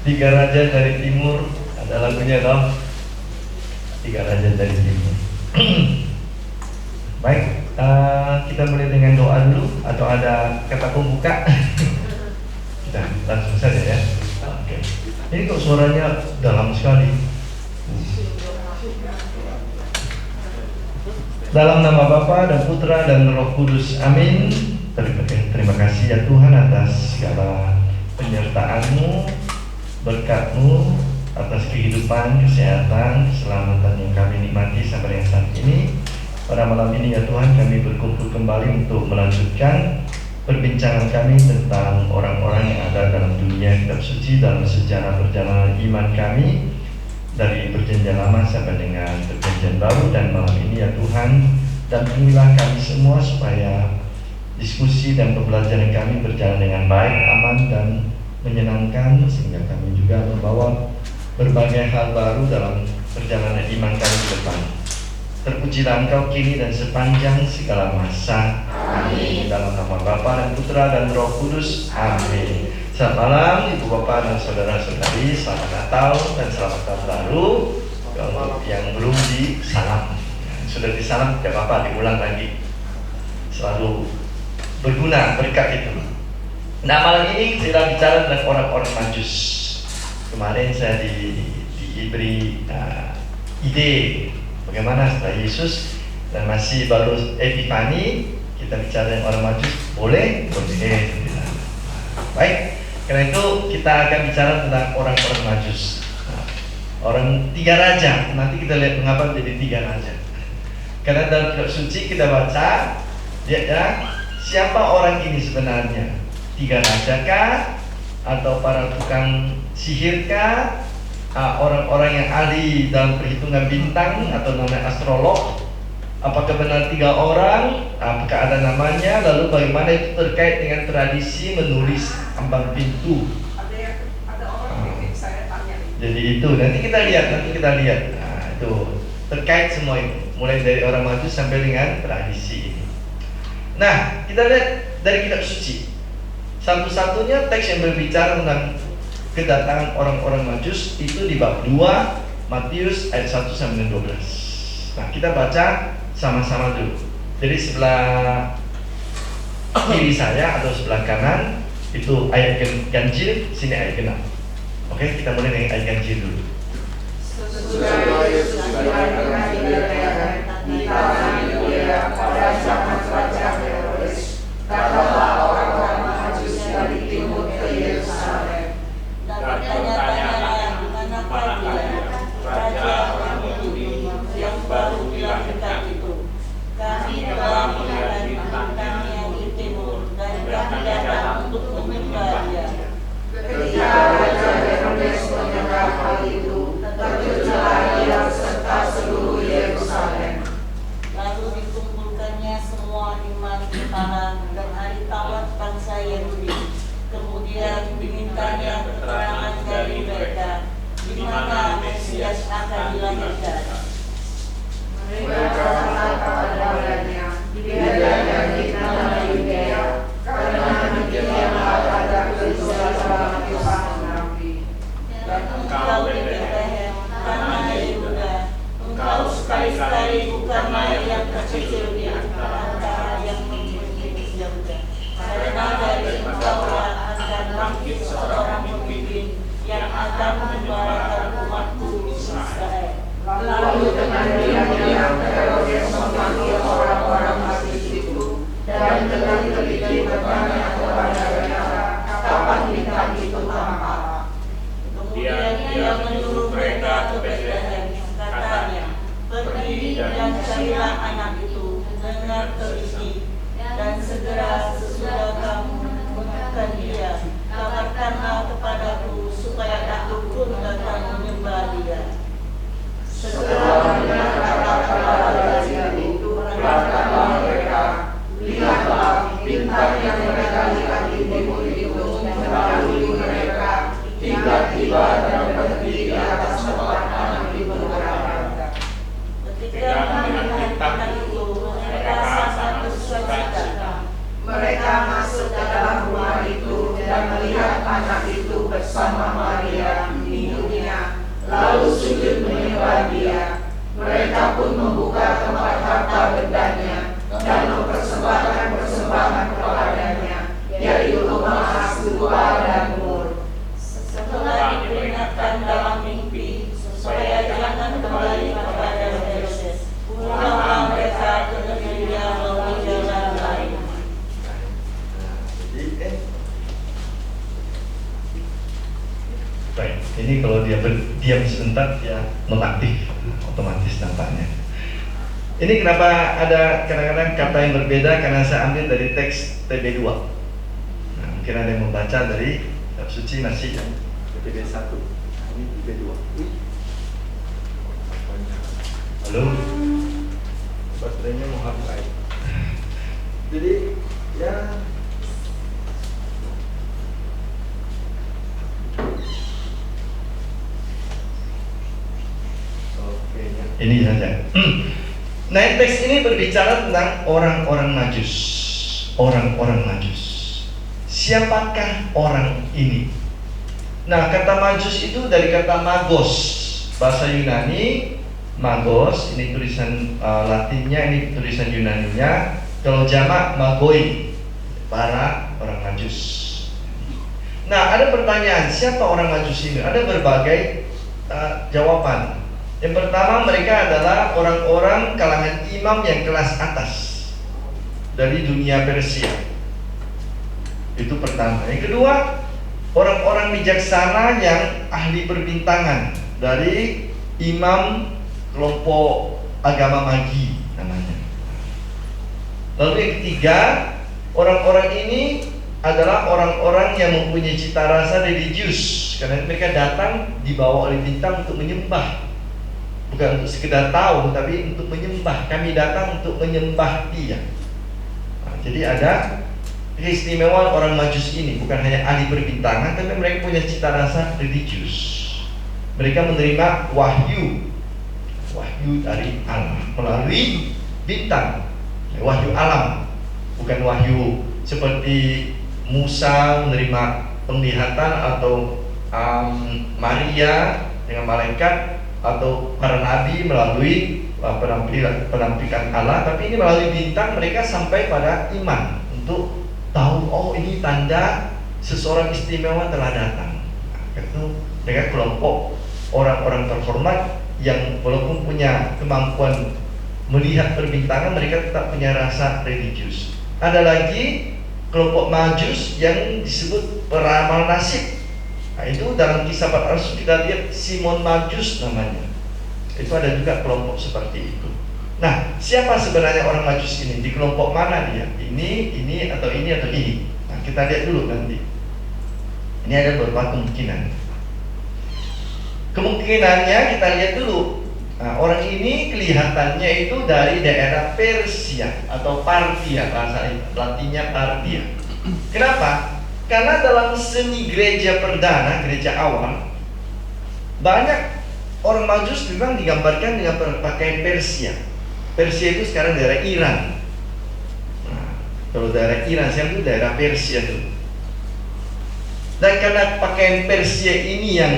Tiga Raja dari Timur, ada lagunya dong. Tiga Raja dari Timur. Baik, kita mulai dengan doa dulu atau ada kata pembuka? Kita langsung saja ya. Oke. Ini kok suaranya dalam sekali. Dalam nama Bapa dan Putra dan Roh Kudus, amin. Terima kasih ya Tuhan atas segala penyertaan-Mu, berkat-Mu, atas kehidupan, kesehatan, keselamatan yang kami nikmati sampai dengan saat ini. Pada malam ini ya Tuhan, kami berkumpul kembali untuk melanjutkan perbincangan kami tentang orang-orang yang ada dalam dunia kitab suci dalam sejarah perjalanan iman kami dari perjanjian lama sampai dengan perjanjian baru. Dan malam ini ya Tuhan, dampingilah kami semua supaya diskusi dan pembelajaran kami berjalan dengan baik, aman dan menyenangkan, sehingga kami juga membawa berbagai hal baru dalam perjalanan iman kami ke depan. Terpujilah Engkau kini dan sepanjang segala masa. Amin. Dalam nama Bapa dan Putra dan Roh Kudus. Amin. Selamat malam Ibu Bapak dan saudara-saudari. Selamat Natal dan selamat Tahun Baru. Kalau yang belum disalam, sudah disalam tidak apa-apa, diulang lagi. Selalu berguna berkat itu. Nah, malam ini kita bicara tentang orang-orang Majus. Kemarin saya diberi ide bagaimana setelah Yesus dan masih baru Epifani kita bicara tentang orang Majus. Boleh? Boleh. Baik, karena itu kita akan bicara tentang orang-orang Majus. Orang tiga raja. Nanti kita lihat mengapa menjadi tiga raja. Karena dalam kitab suci kita baca, ya, siapa orang ini sebenarnya? Tiga raja kah? Atau para tukang sihir kah? Orang-orang yang ahli dalam perhitungan bintang atau namanya astrolog? Apakah benar tiga orang? Apakah ada namanya? Lalu bagaimana itu terkait dengan tradisi menulis ambang pintu? Ada orang yang saya tanya. Jadi itu nanti kita lihat. Nah, itu terkait semua itu, mulai dari orang Majus sampai dengan tradisi ini. Nah, kita lihat dari kitab suci. Satu-satunya teks yang berbicara tentang kedatangan orang-orang Majus itu di bab 2 Matius ayat 1 sampai 12. Nah, kita baca sama-sama dulu. Jadi sebelah kiri saya atau sebelah kanan itu ayat ganjil, sini ayat genap. Oke, kita mulai dengan ayat ganjil dulu. Sesudah Yesus dilahirkan di Betlehem di tanah Yudea pada zaman Raja Herodes, datanglah orang-orang Majus dari timur ke Yerusalem dan bertanya-tanya manakah dia, Raja orang Yahudi yang baru dilahirkan itu. Kami telah melihat bintang-bintangnya di timur dan kami datang untuk menyembah dia. Ketika Raja Herodes mendengar hal itu, terkejutlah ia serta seluruh Yerusalem. Lalu dikumpulkannya semua imam kepala dan ahli Taurat bangsa Yahudi. Kemudian dimintanya keterangan dari mereka di mana Mesias akan dilahirkan. Mereka berkata kepadanya, dia di tanah Yudea, karena demikianlah ada tulisan dalam kisah Nabi. Dan engkau di Betlehem, tanah Yehuda, engkau sekali-kali bukanlah yang kecil di antara yang memiliki Yehuda. Karena dari engkaulah akan bangkit seorang pemimpin yang akan membawakan umatku Israel. Lalu dengan diam-diam Herodes memanggil orang-orang Majus itu dan dengan teliti bertanya kepada mereka kapan bintang itu tampak. Kemudian dia menyuruh mereka ke Betlehem, katanya, pergi dan carilah anak itu dengan teliti, dan segera sesudah kamu menemukan dia, kabarkanlah kepadaku supaya aku pun datang menyembah dia. Setelah mendengar kata-kata itu, berkatalah mereka, lihatlah bintang yang mereka lihat di timur itu mendahului mereka, tiba-tiba dan berhenti di atas tempat anak itu berada. Ketika melihat bintang itu, mereka sangat bersukacita. Mereka masuk ke dalam rumah itu dan melihat anak itu bersama Maria, Ini kalau dia diam sebentar, dia nonaktif otomatis nampaknya. Ini kenapa ada kadang-kadang kata yang berbeda, karena saya ambil dari teks TB2. Nah, mungkin ada yang membaca dari kitab suci masih yang TB1. Ini TB2. Halo, baterainya mau habis. Jadi ya ini saja. Nah, teks ini berbicara tentang orang-orang Majus. Orang-orang Majus. Siapakah orang ini? Nah, kata Majus itu dari kata magos, bahasa Yunani. Magos, ini tulisan Latinnya, ini tulisan Yunaninya. Kalau jamak magoi, para orang Majus. Nah, ada pertanyaan, siapa orang Majus ini? Ada berbagai jawaban. Yang pertama, mereka adalah orang-orang kalangan imam yang kelas atas dari dunia Persia. Itu pertama. Yang kedua, orang-orang bijaksana yang ahli perbintangan dari imam kelompok agama Magi namanya. Lalu yang ketiga, orang-orang ini adalah orang-orang yang mempunyai cita rasa religius, karena mereka datang dibawa oleh bintang untuk menyembah. Bukan untuk sekedar tahu, tapi untuk menyembah. Kami datang untuk menyembah Dia. Nah, jadi ada keistimewaan orang Majus ini. Bukan hanya ahli perbintangan, tapi mereka punya cita rasa religius. Mereka menerima wahyu dari Allah melalui bintang, wahyu alam, bukan wahyu seperti Musa menerima penglihatan atau Maria dengan malaikat, atau para nabi melalui penampilan Allah, tapi ini melalui bintang mereka sampai pada iman untuk tahu, oh ini tanda seseorang istimewa telah datang. Itu mereka kelompok orang-orang terhormat yang walaupun punya kemampuan melihat perbintangan, mereka tetap punya rasa religius. Ada lagi kelompok Majus yang disebut peramal nasib. Nah, itu dalam Kisah Para Rasul kita lihat Simon Majus namanya. Itu ada juga kelompok seperti itu. Nah, siapa sebenarnya orang Majus ini? Di kelompok mana dia? Ini atau ini atau ini? Nah, kita lihat dulu nanti. Ini ada beberapa kemungkinan. Kemungkinannya kita lihat dulu. Nah, orang ini kelihatannya itu dari daerah Persia atau Partia, bahasa Latinnya Partia. Kenapa? Karena dalam seni gereja perdana, gereja awal, banyak orang Majus memang digambarkan dengan berpakaian Persia. Persia itu sekarang daerah Iran. Nah, kalau daerah Iran sekarang itu daerah Persia dulu. Dan karena pakaian Persia ini yang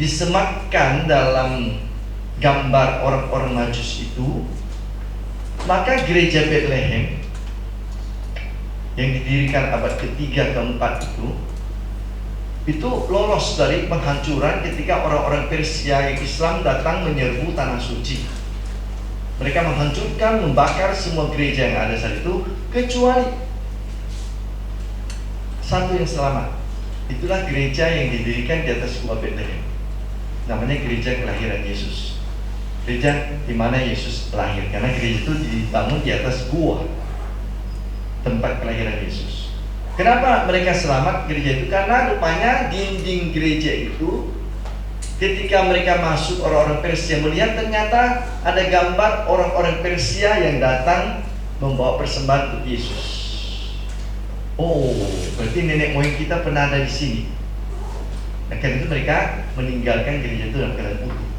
disematkan dalam gambar orang-orang Majus itu, maka gereja Bethlehem yang didirikan abad ketiga keempat itu lolos dari penghancuran ketika orang-orang Persia yang Islam datang menyerbu tanah suci. Mereka menghancurkan, membakar semua gereja yang ada saat itu, kecuali satu yang selamat. Itulah gereja yang didirikan di atas gua Bethlehem. Namanya gereja kelahiran Yesus. Gereja di mana Yesus lahir, karena gereja itu dibangun di atas gua, tempat kelahiran Yesus. Kenapa mereka selamat gereja itu? Karena rupanya dinding gereja itu, ketika mereka masuk, orang-orang Persia melihat ternyata ada gambar orang-orang Persia yang datang membawa persembahan untuk Yesus. Oh, berarti nenek moyang kita pernah ada di sini. Nah, karena itu mereka meninggalkan gereja itu dalam keadaan utuh.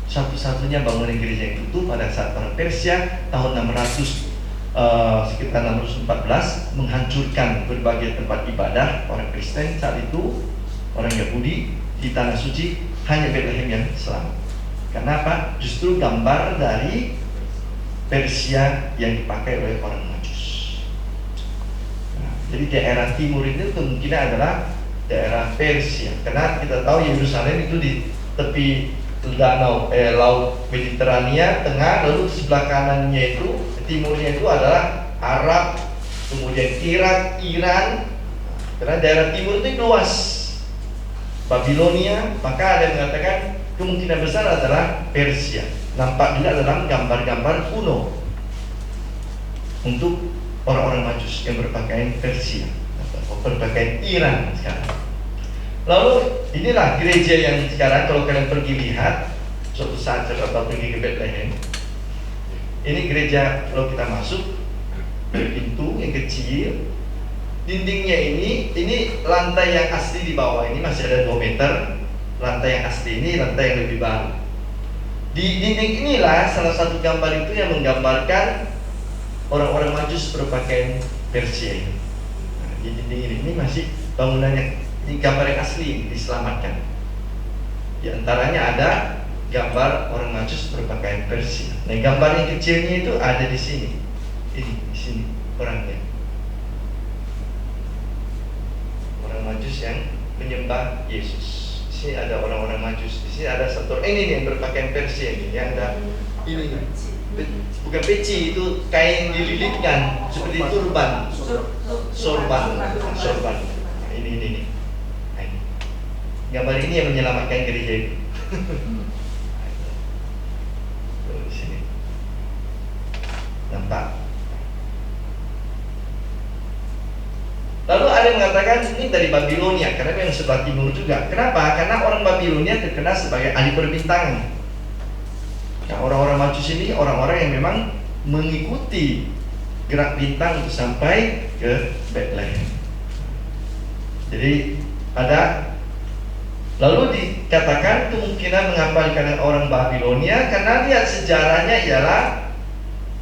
Satu-satunya bangunan gereja yang utuh pada saat orang Persia tahun 600 sekitar 614 menghancurkan berbagai tempat ibadah orang Kristen saat itu, orang Yahudi di tanah suci, hanya Bethlehem yang selamat. Karena apa? Justru gambar dari Persia yang dipakai oleh orang Majus. Nah, jadi daerah timur itu kemungkinan adalah daerah Persia, karena kita tahu Yerusalem itu di tepi danau laut Mediterania tengah, lalu sebelah kanannya itu, timurnya itu adalah Arab, kemudian Irak, Iran. Karena daerah timur itu luas. Babilonia, maka ada yang mengatakan kemungkinan besar adalah Persia. Nampak juga dalam gambar-gambar kuno untuk orang-orang Majus yang berpakaian Persia atau berpakaian Iran sekarang. Lalu inilah gereja yang sekarang kalau kalian pergi lihat suatu saat atau pergi ke Bethlehem. Ini gereja kalau kita masuk dari pintu yang kecil, dindingnya ini lantai yang asli di bawah ini masih ada 2 meter. Lantai yang asli ini lantai yang lebih baru. Di dinding inilah salah satu gambar itu yang menggambarkan orang-orang Majus berpakaian Persia ini. Nah, di dinding ini masih bangunannya. Ini gambar yang asli diselamatkan. Di antaranya ada gambar orang Majus berpakaian Persia. Nah, gambar yang kecilnya itu ada di sini. Ini di sini orangnya. Orang Majus yang menyembah Yesus. Di sini ada orang-orang Majus. Di sini ada satu ini yang berpakaian Persia ini. Yang ada ini. Bukan peci, itu kain dililitkan seperti turban. Sorban. Nah, ini. Gambar ini yang menyelamatkan gereja itu. Di sini nampak. Lalu ada yang mengatakan ini dari Babilonia karena yang sebelah timur juga. Kenapa? Karena orang Babilonia terkenal sebagai ahli perbintangan. Nah, orang-orang Majus ini orang-orang yang memang mengikuti gerak bintang untuk sampai ke Bethlehem. Jadi ada. Lalu dikatakan kemungkinan mengapa dikatakan orang Babilonia karena lihat sejarahnya ialah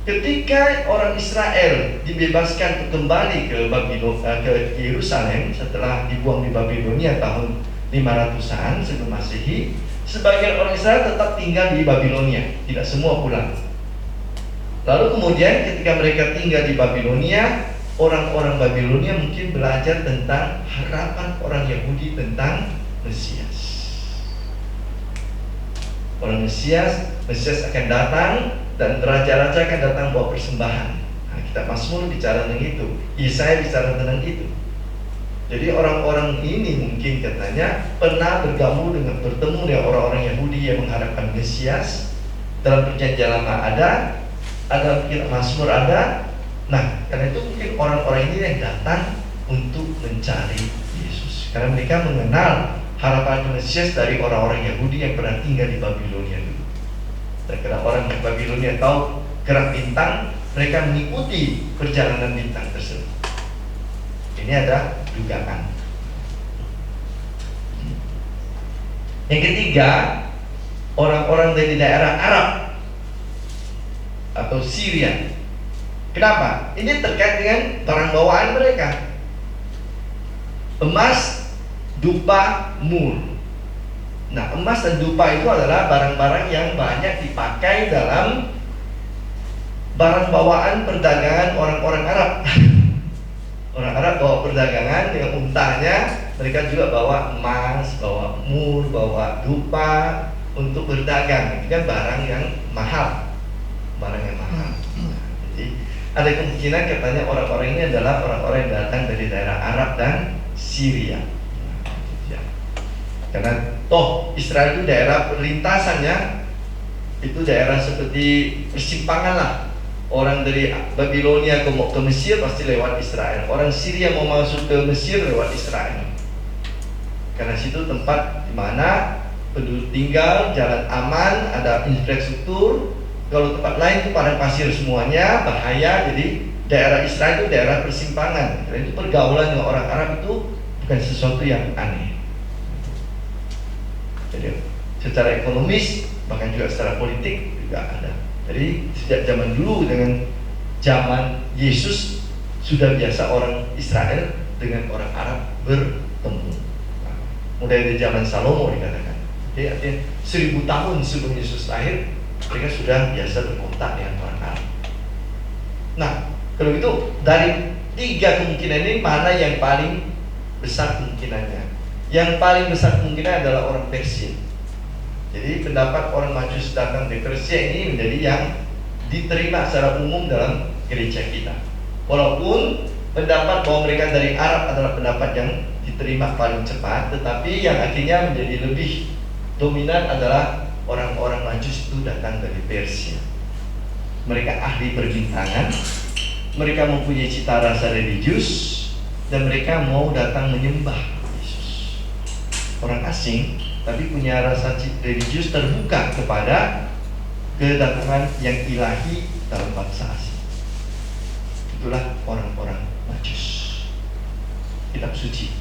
ketika orang Israel dibebaskan untuk kembali ke Yerusalem setelah dibuang di Babilonia tahun 500-an sebelum Masehi, sebagian orang Israel tetap tinggal di Babilonia, tidak semua pulang. Lalu kemudian ketika mereka tinggal di Babilonia, orang-orang Babilonia mungkin belajar tentang harapan orang Yahudi tentang Mesias. Orang Mesias akan datang dan raja-raja akan datang bawa persembahan. Nah, kitab Mazmur bicara tentang itu, Yesaya bicara tentang itu. Jadi orang-orang ini mungkin katanya pernah bertemu dengan orang-orang Yahudi yang mengharapkan Mesias. Dalam perjanjian lama ada kitab Mazmur ada. Nah, karena itu mungkin orang-orang ini yang datang untuk mencari Yesus, karena mereka mengenal harapan Mesias dari orang-orang Yahudi yang pernah tinggal di Babilonia dulu. Dan karena orang Babilonia tahu gerak bintang, mereka mengikuti perjalanan bintang tersebut. Ini ada dugaan. Yang ketiga, orang-orang dari daerah Arab atau Syria. Kenapa? Ini terkait dengan barang bawaan mereka. Emas, dupa, mur. Nah, emas dan dupa itu adalah barang-barang yang banyak dipakai dalam barang bawaan perdagangan orang-orang Arab. Orang Arab bawa perdagangan dengan untanya, mereka juga bawa emas, bawa mur, bawa dupa untuk berdagang. Itu kan barang yang mahal. Jadi ada kemungkinan katanya orang-orang ini adalah orang-orang yang datang dari daerah Arab dan Syria. Karena toh Israel itu daerah perlintasannya, itu daerah seperti persimpangan lah. Orang dari Babilonia ke Mesir pasti lewat Israel. Orang Syria mau masuk ke Mesir lewat Israel. Karena situ tempat di mana penduduk tinggal, jalan aman, ada infrastruktur. Kalau tempat lain itu padang pasir semuanya, bahaya. Jadi daerah Israel itu daerah persimpangan. Karena itu pergaulan dengan orang Arab itu bukan sesuatu yang aneh. Jadi secara ekonomis bahkan juga secara politik juga ada. Jadi sejak zaman dulu dengan zaman Yesus sudah biasa orang Israel dengan orang Arab bertemu. Nah, mulai dari zaman Salomo dikatakan. Jadi artinya 1000 tahun sebelum Yesus lahir mereka sudah biasa berkontak dengan orang Arab. Nah, kalau itu dari 3 kemungkinan ini mana yang paling besar kemungkinannya? Yang paling besar kemungkinan adalah orang Persia. Jadi pendapat orang Majus datang dari Persia ini menjadi yang diterima secara umum dalam gereja kita. Walaupun pendapat bahwa mereka dari Arab adalah pendapat yang diterima paling cepat, tetapi yang akhirnya menjadi lebih dominan adalah orang-orang Majus itu datang dari Persia. Mereka ahli perbintangan, mereka mempunyai cita rasa religius, dan mereka mau datang menyembah Yesus. Orang asing tapi punya rasa religius, terbuka kepada kedatangan yang ilahi dalam bangsa asing. Itulah orang-orang Majus. Kitab suci.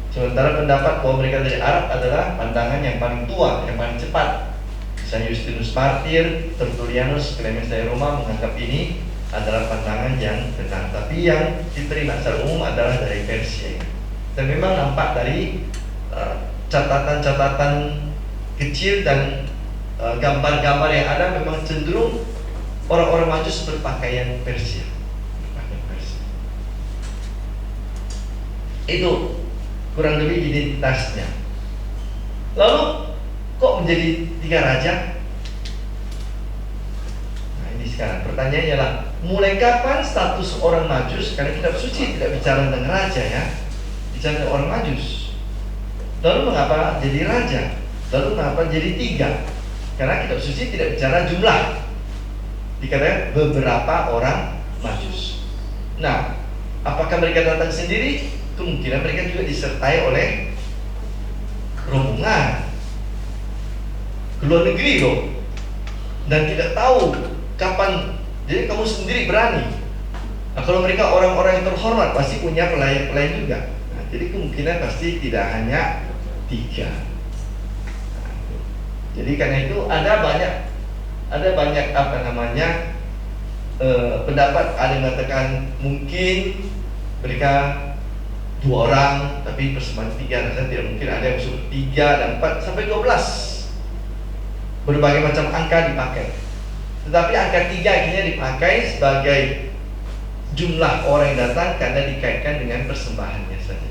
Sementara pendapat bahwa mereka dari Arab adalah pandangan yang paling tua, yang paling cepat. Misalnya Justinus Martir, Tertullianus, Clemens dari Roma menganggap ini adalah pandangan yang benar. Tapi yang diterima secara umum adalah dari Persia. Dan memang nampak dari catatan-catatan kecil dan gambar-gambar yang ada, memang cenderung orang-orang Majus berpakaian Persia. Itu kurang lebih identitasnya. Lalu kok menjadi 3 raja? Nah, ini sekarang pertanyaannya adalah, mulai kapan status orang Majus, karena kitab suci tidak bicara tentang raja ya, bicara tentang orang Majus. Lalu mengapa jadi raja? Lalu mengapa jadi 3? Karena kitab suci tidak bicara jumlah, dikatakan beberapa orang Majus. Nah, apakah mereka datang sendiri? Kemungkinan mereka juga disertai oleh rombongan ke luar negeri loh, dan tidak tahu kapan. Jadi kamu sendiri berani. Nah, kalau mereka orang-orang yang terhormat pasti punya pelayan-pelayan juga. Nah, jadi kemungkinan pasti tidak hanya 3. Nah, jadi karena itu ada banyak pendapat. Ada yang mengatakan mungkin mereka 2 orang, tapi persembahan 3, dan tidak mungkin. Ada yang sebut 3 dan 4 sampai 12. Berbagai macam angka dipakai. Tetapi angka 3 akhirnya dipakai sebagai jumlah orang yang datang karena dikaitkan dengan persembahannya saja.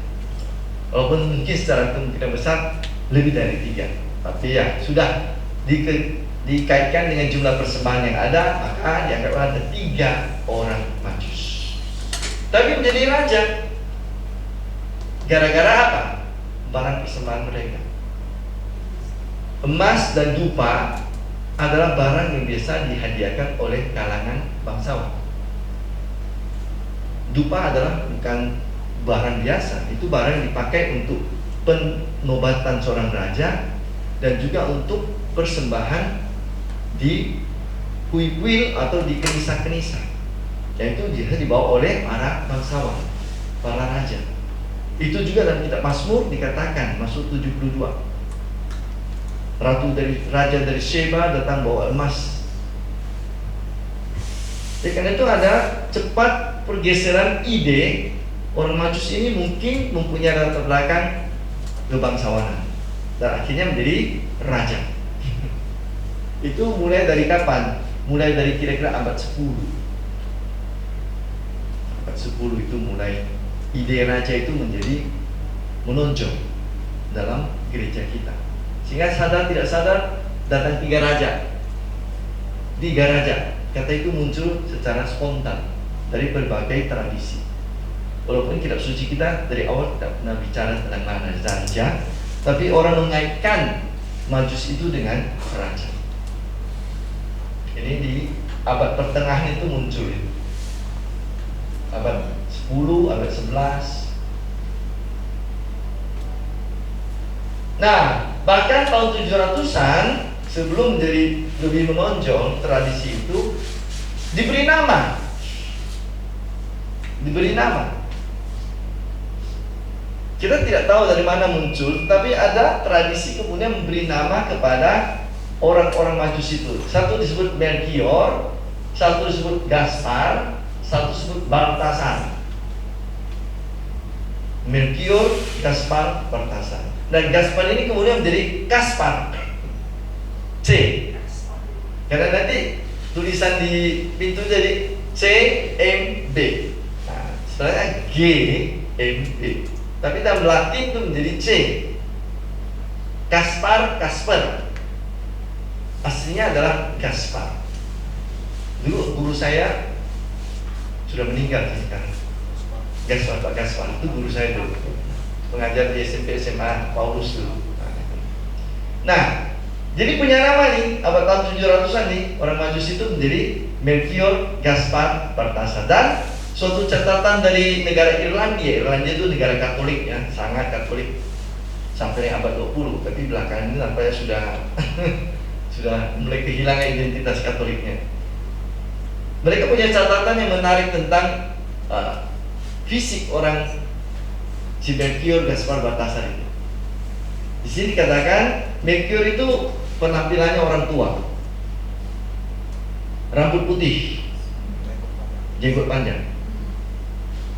Walaupun mungkin secara kemungkinan besar lebih dari 3, tapi ya sudah dikaitkan dengan jumlah persembahan yang ada, maka dianggap ada 3 orang Majus. Tapi menjadi raja gara-gara apa? Barang persembahan mereka. Emas dan dupa adalah barang yang biasa dihadiahkan oleh kalangan bangsawan. Dupa adalah bukan barang biasa, itu barang yang dipakai untuk penobatan seorang raja dan juga untuk persembahan di kuil-kuil atau di kenisa-kenisa. Yaitu biasa dibawa oleh para bangsawan, para raja. Itu juga dalam kitab Mazmur dikatakan, Mazmur 72. Raja dari Sheba datang bawa emas. Jadi karena itu ada cepat pergeseran ide. Orang Majus ini mungkin mempunyai latar belakang kebangsawanan dan akhirnya menjadi raja. Itu mulai dari kapan? Mulai dari kira-kira abad 10. Abad 10 itu mulai ide raja itu menjadi menonjol dalam gereja kita. Sehingga sadar tidak sadar datang 3 raja. 3 raja. Kata itu muncul secara spontan dari berbagai tradisi. Walaupun kitab suci kita dari awal tidak pernah bicara tentang mana raja, tapi orang mengaitkan Majus itu dengan raja. Ini di abad pertengahan itu muncul. Abad 10, abad 11. Nah, bahkan tahun 700-an sebelum jadi lebih menonjol, tradisi itu diberi nama. Kita tidak tahu dari mana muncul, tapi ada tradisi kemudian memberi nama kepada orang-orang Majus itu. Satu disebut Melchior, satu disebut Gaspar, satu disebut Baltasar. Melchior, Gaspar, Baltasar. Dan Gaspar ini kemudian menjadi Kaspar, C. Karena nanti tulisan di pintu jadi CMB. Nah, sebenarnya GMB. Tapi dalam Latin itu menjadi C. Kaspar, Kasper. Aslinya adalah Gaspar. Dulu guru saya sudah meninggal sekarang. Gaspar, Pak Gaspar itu guru saya dulu, pengajar di SMP SMA Paulus dulu. Nah, jadi punya nama nih, abad tahun 700-an nih, orang Majus itu menjadi Melchior Gaspar Balthasar. Dan suatu catatan dari negara Irlandia itu negara Katolik ya, sangat Katolik sampai abad 20, tapi belakangan ini nampaknya sudah mulai kehilangan identitas Katoliknya. Mereka punya catatan yang menarik tentang fisik orang si Melchior Gaspar Balthasar itu. Di sini dikatakan Melchior itu penampilannya orang tua, rambut putih, jenggot panjang.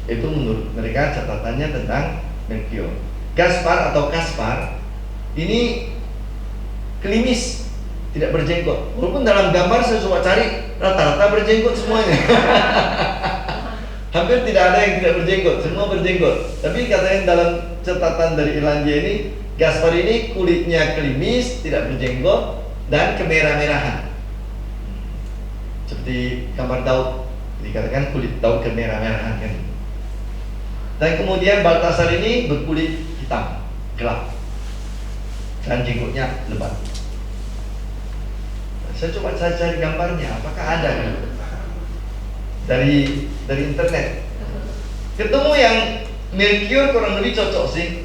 Itu menurut mereka catatannya tentang Melchior. Gaspar atau Kaspar ini klimis, tidak berjenggot. Walaupun dalam gambar saya coba cari, rata-rata berjenggot semuanya. Hampir tidak ada yang tidak berjenggot, semua berjenggot. Tapi katanya dalam catatan dari Irlandia ini, Gaspar ini kulitnya klimis, tidak berjenggot, dan kemerah-merahan. Seperti gambar Daud, dikatakan kulit Daud kemerah-merahan kan. Dan kemudian Balthasar ini berkulit hitam, gelap, dan jenggotnya lebat. Saya coba cari gambarnya, apakah ada kan? Dari internet. Ketemu yang Melchior kurang lebih cocok sih.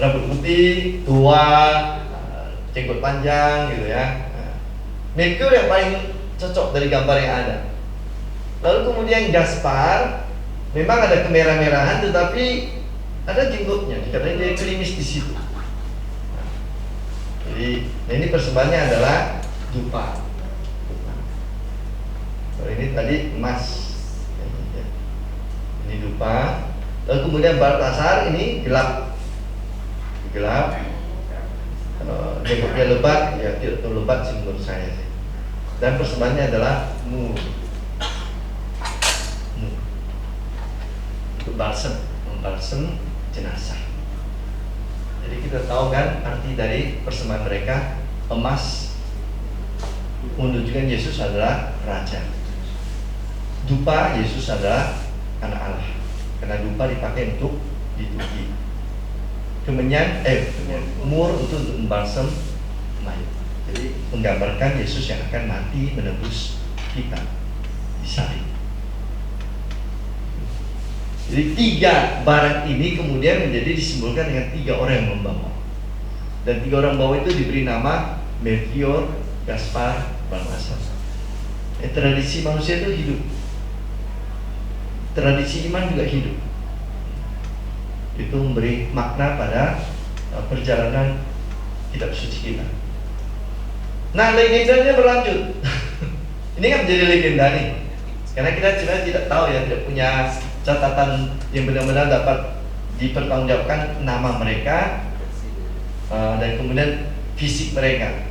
Rambut putih, tua, jenggot panjang gitu ya. Melchior yang paling cocok dari gambar yang ada. Lalu kemudian Gaspar memang ada kemerah-merahan, tetapi ada jenggotnya, dikatakan dia klimis di situ. Jadi, ini persembahannya adalah dupa. Kalau ini tadi emas, ini dupa. Lalu kemudian Balthasar ini gelap, jenggotnya lebat, ya tidak terlalu lebat sih menurut saya sih. Dan persembahannya adalah mur. Untuk membalsem jenazah. Jadi kita tahu kan arti dari persembahan mereka, emas menunjukkan Yesus adalah Raja. Dupa, Yesus adalah anak Allah. Karena dupa dipakai untuk liturgi. Mur untuk membalsem mayat. Jadi menggambarkan Yesus yang akan mati menebus kita di salib. Jadi 3 barang ini kemudian menjadi disimbolkan dengan 3 orang yang membawa. Dan 3 orang bawa itu diberi nama Melchior, Gaspar, Balthasar. Tradisi manusia itu hidup. Tradisi iman juga hidup. Itu memberi makna pada perjalanan kitab suci kita. Nah, legendanya berlanjut. Ini kan menjadi legenda nih. Karena kita sebenarnya tidak tahu ya, tidak punya catatan yang benar-benar dapat dipertanggungjawabkan nama mereka dan kemudian fisik mereka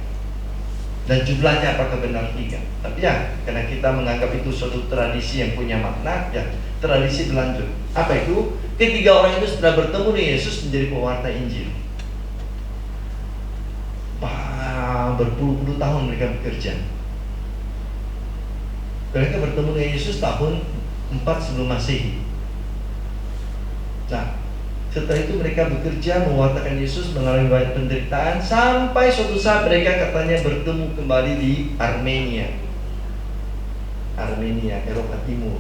dan jumlahnya apakah benar 3. Tapi ya, karena kita menganggap itu suatu tradisi yang punya makna, ya tradisi berlanjut. Apa itu? Ketiga orang itu setelah bertemu dengan Yesus menjadi pewarta Injil. Berpuluh-puluh tahun mereka bekerja. Mereka bertemu dengan Yesus tahun 4 sebelum Masehi. Nah, setelah itu mereka bekerja mewartakan Yesus, mengalami banyak penderitaan, sampai suatu saat mereka katanya bertemu kembali di Armenia, Eropa Timur.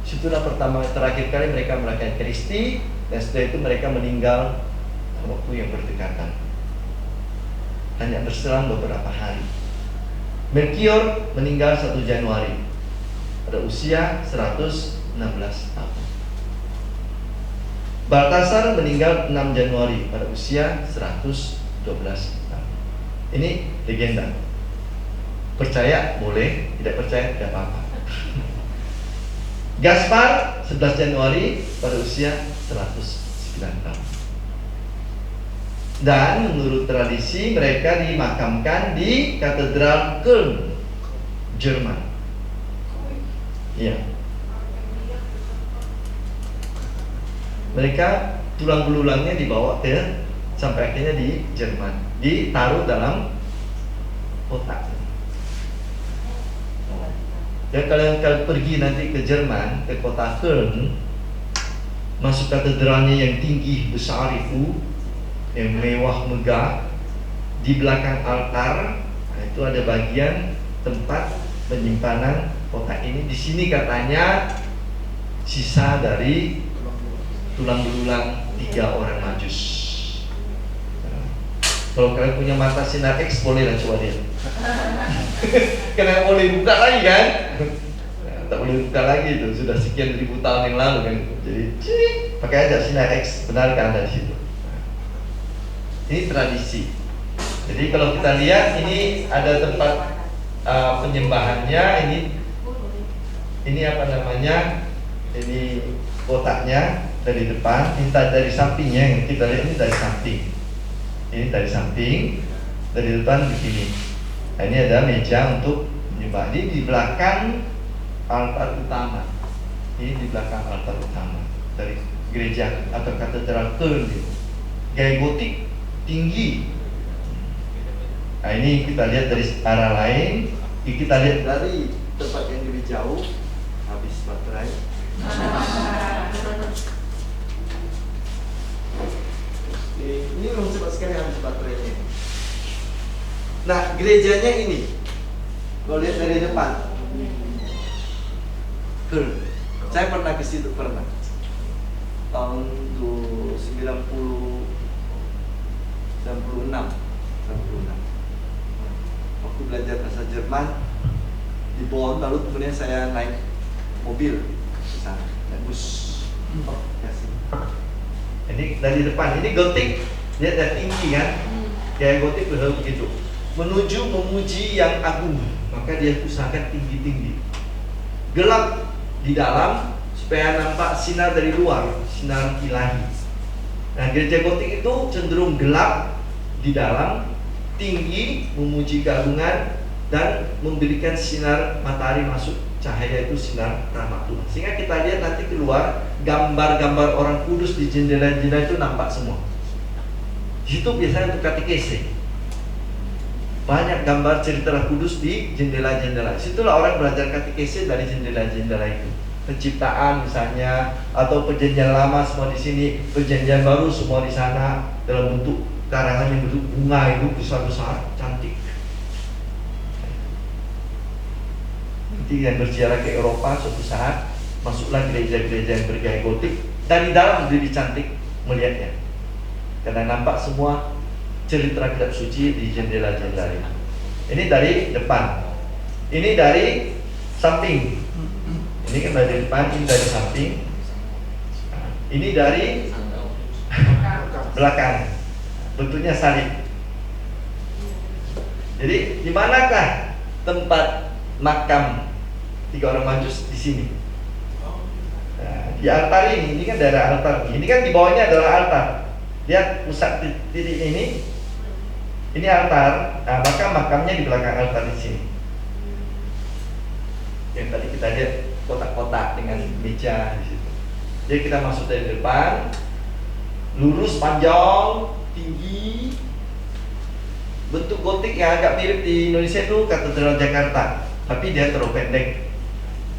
Situlah terakhir kali mereka merayakan Kristi, dan setelah itu mereka meninggal waktu yang berdekatan. Hanya berselang beberapa hari. Melchior meninggal 1 Januari pada usia 116 tahun. Balthasar meninggal 6 Januari pada usia 112 tahun. Ini legenda. Percaya boleh, tidak percaya tidak apa-apa. Gaspar 11 Januari pada usia 109 tahun. Dan menurut tradisi mereka dimakamkan di Katedral Köln, Jerman. Iya. Mereka tulang belulangnya dibawa ke sampai akhirnya di Jerman, ditaruh dalam kotak. Dan kalau kalian pergi nanti ke Jerman, ke kota Köln, masuk katedralnya yang tinggi besar itu, yang mewah megah, di belakang altar, itu ada bagian tempat penyimpanan kotak ini. Di sini katanya sisa dari tulang belulang 3 orang Majus. Kalau kalian punya mata sinar X, bolehlah coba lihat. Karena boleh buka lagi kan? Tak boleh buka lagi itu, sudah sekian ribu tahun yang lalu kan. Jadi pakai aja sinar X, benarkan ada di situ. Ini tradisi. Jadi kalau kita lihat ini ada tempat penyembahannya. Ini apa namanya? Ini kotaknya dari depan, kita dari sampingnya. Yang kita lihat ini dari samping. Ini dari samping, dari depan begini. Nah, ini ada meja untuk menyembah. Ini di belakang altar utama. Ini di belakang altar utama dari gereja atau katedral Köln. Gaya gotik tinggi. Nah, ini kita lihat dari arah lain. Ini kita lihat dari tempat yang lebih jauh. Habis baterai. Ini memang cepat sekali habis baterainya. Nah, gerejanya ini, kalau lihat dari depan, saya pernah ke situ, pernah tahun 96. Waktu belajar bahasa Jerman di Bonn, lalu kemudian saya naik mobil ke sana, naik bus. Ini dari depan, ini gotik, lihat dari tinggi kan? Kayak gotik begitu. Menuju memuji yang agung, maka dia usahakan tinggi-tinggi. Gelap di dalam supaya nampak sinar dari luar, sinar ilahi. Nah, gereja gotik itu cenderung gelap di dalam, tinggi, memuji keagungan, dan memberikan sinar matahari masuk. Cahaya itu sinar rahmat Tuhan. Sehingga kita lihat nanti keluar gambar-gambar orang kudus di jendela-jendela itu nampak semua. Di situ biasanya untuk katekese. Banyak gambar cerita Roh Kudus di jendela-jendela. Situlah orang belajar katekese dari jendela-jendela itu. Penciptaan misalnya, atau perjanjian lama semua di sini, perjanjian baru semua di sana dalam bentuk karangan yang bentuk bunga itu besar-besar, cantik. Nanti yang berziarah ke Eropa suatu saat masuklah gereja-gereja yang bergaya gotik, dari dalam lebih cantik melihatnya, karena nampak semua cerita kitab suci di jendela-jendela itu. Ini dari depan, ini dari samping. Ini kan dari depan, ini dari samping. Ini dari belakang. Bentuknya salib. Jadi di manakah tempat makam 3 orang Majus? Di sini. Nah, di altar ini kan daerah altar. Ini kan di bawahnya adalah altar. Lihat pusat titik ini. Ini altar. Nah, maka makamnya di belakang altar di sini. Yang tadi kita lihat kotak-kotak dengan meja di situ. Jadi kita masuk dari depan, lurus, panjang, tinggi. Bentuk gotik yang agak mirip di Indonesia itu Katedral Jakarta, tapi dia terlalu pendek,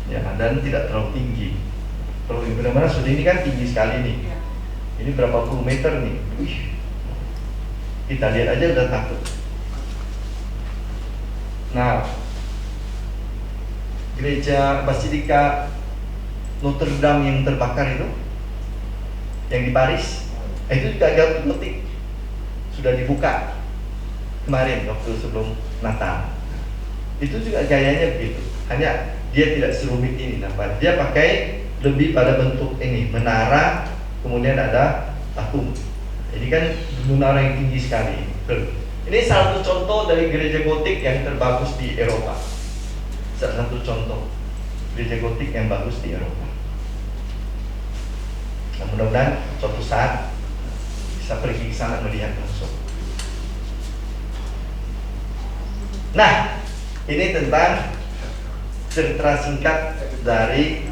ya, dan tidak terlalu tinggi. Kalau yang benar-benar sudah ini kan tinggi sekali nih. Ini berapa puluh meter nih. Kita lihat aja udah takut. Nah, gereja Basilika Notre Dame yang terbakar itu, yang di Paris, itu juga gotik, sudah dibuka kemarin waktu sebelum Natal. Itu juga gayanya begitu, hanya dia tidak serumit ini. Nampak dia pakai lebih pada bentuk ini, menara, kemudian ada tatung. Ini kan menara yang tinggi sekali. Ini salah satu contoh dari gereja gotik yang terbagus di Eropa. Salah satu contoh gereja gotik yang bagus di Eropa. Nah, mudah-mudahan suatu saat bisa pergi ke sana melihat langsung. Nah, ini tentang cerita singkat dari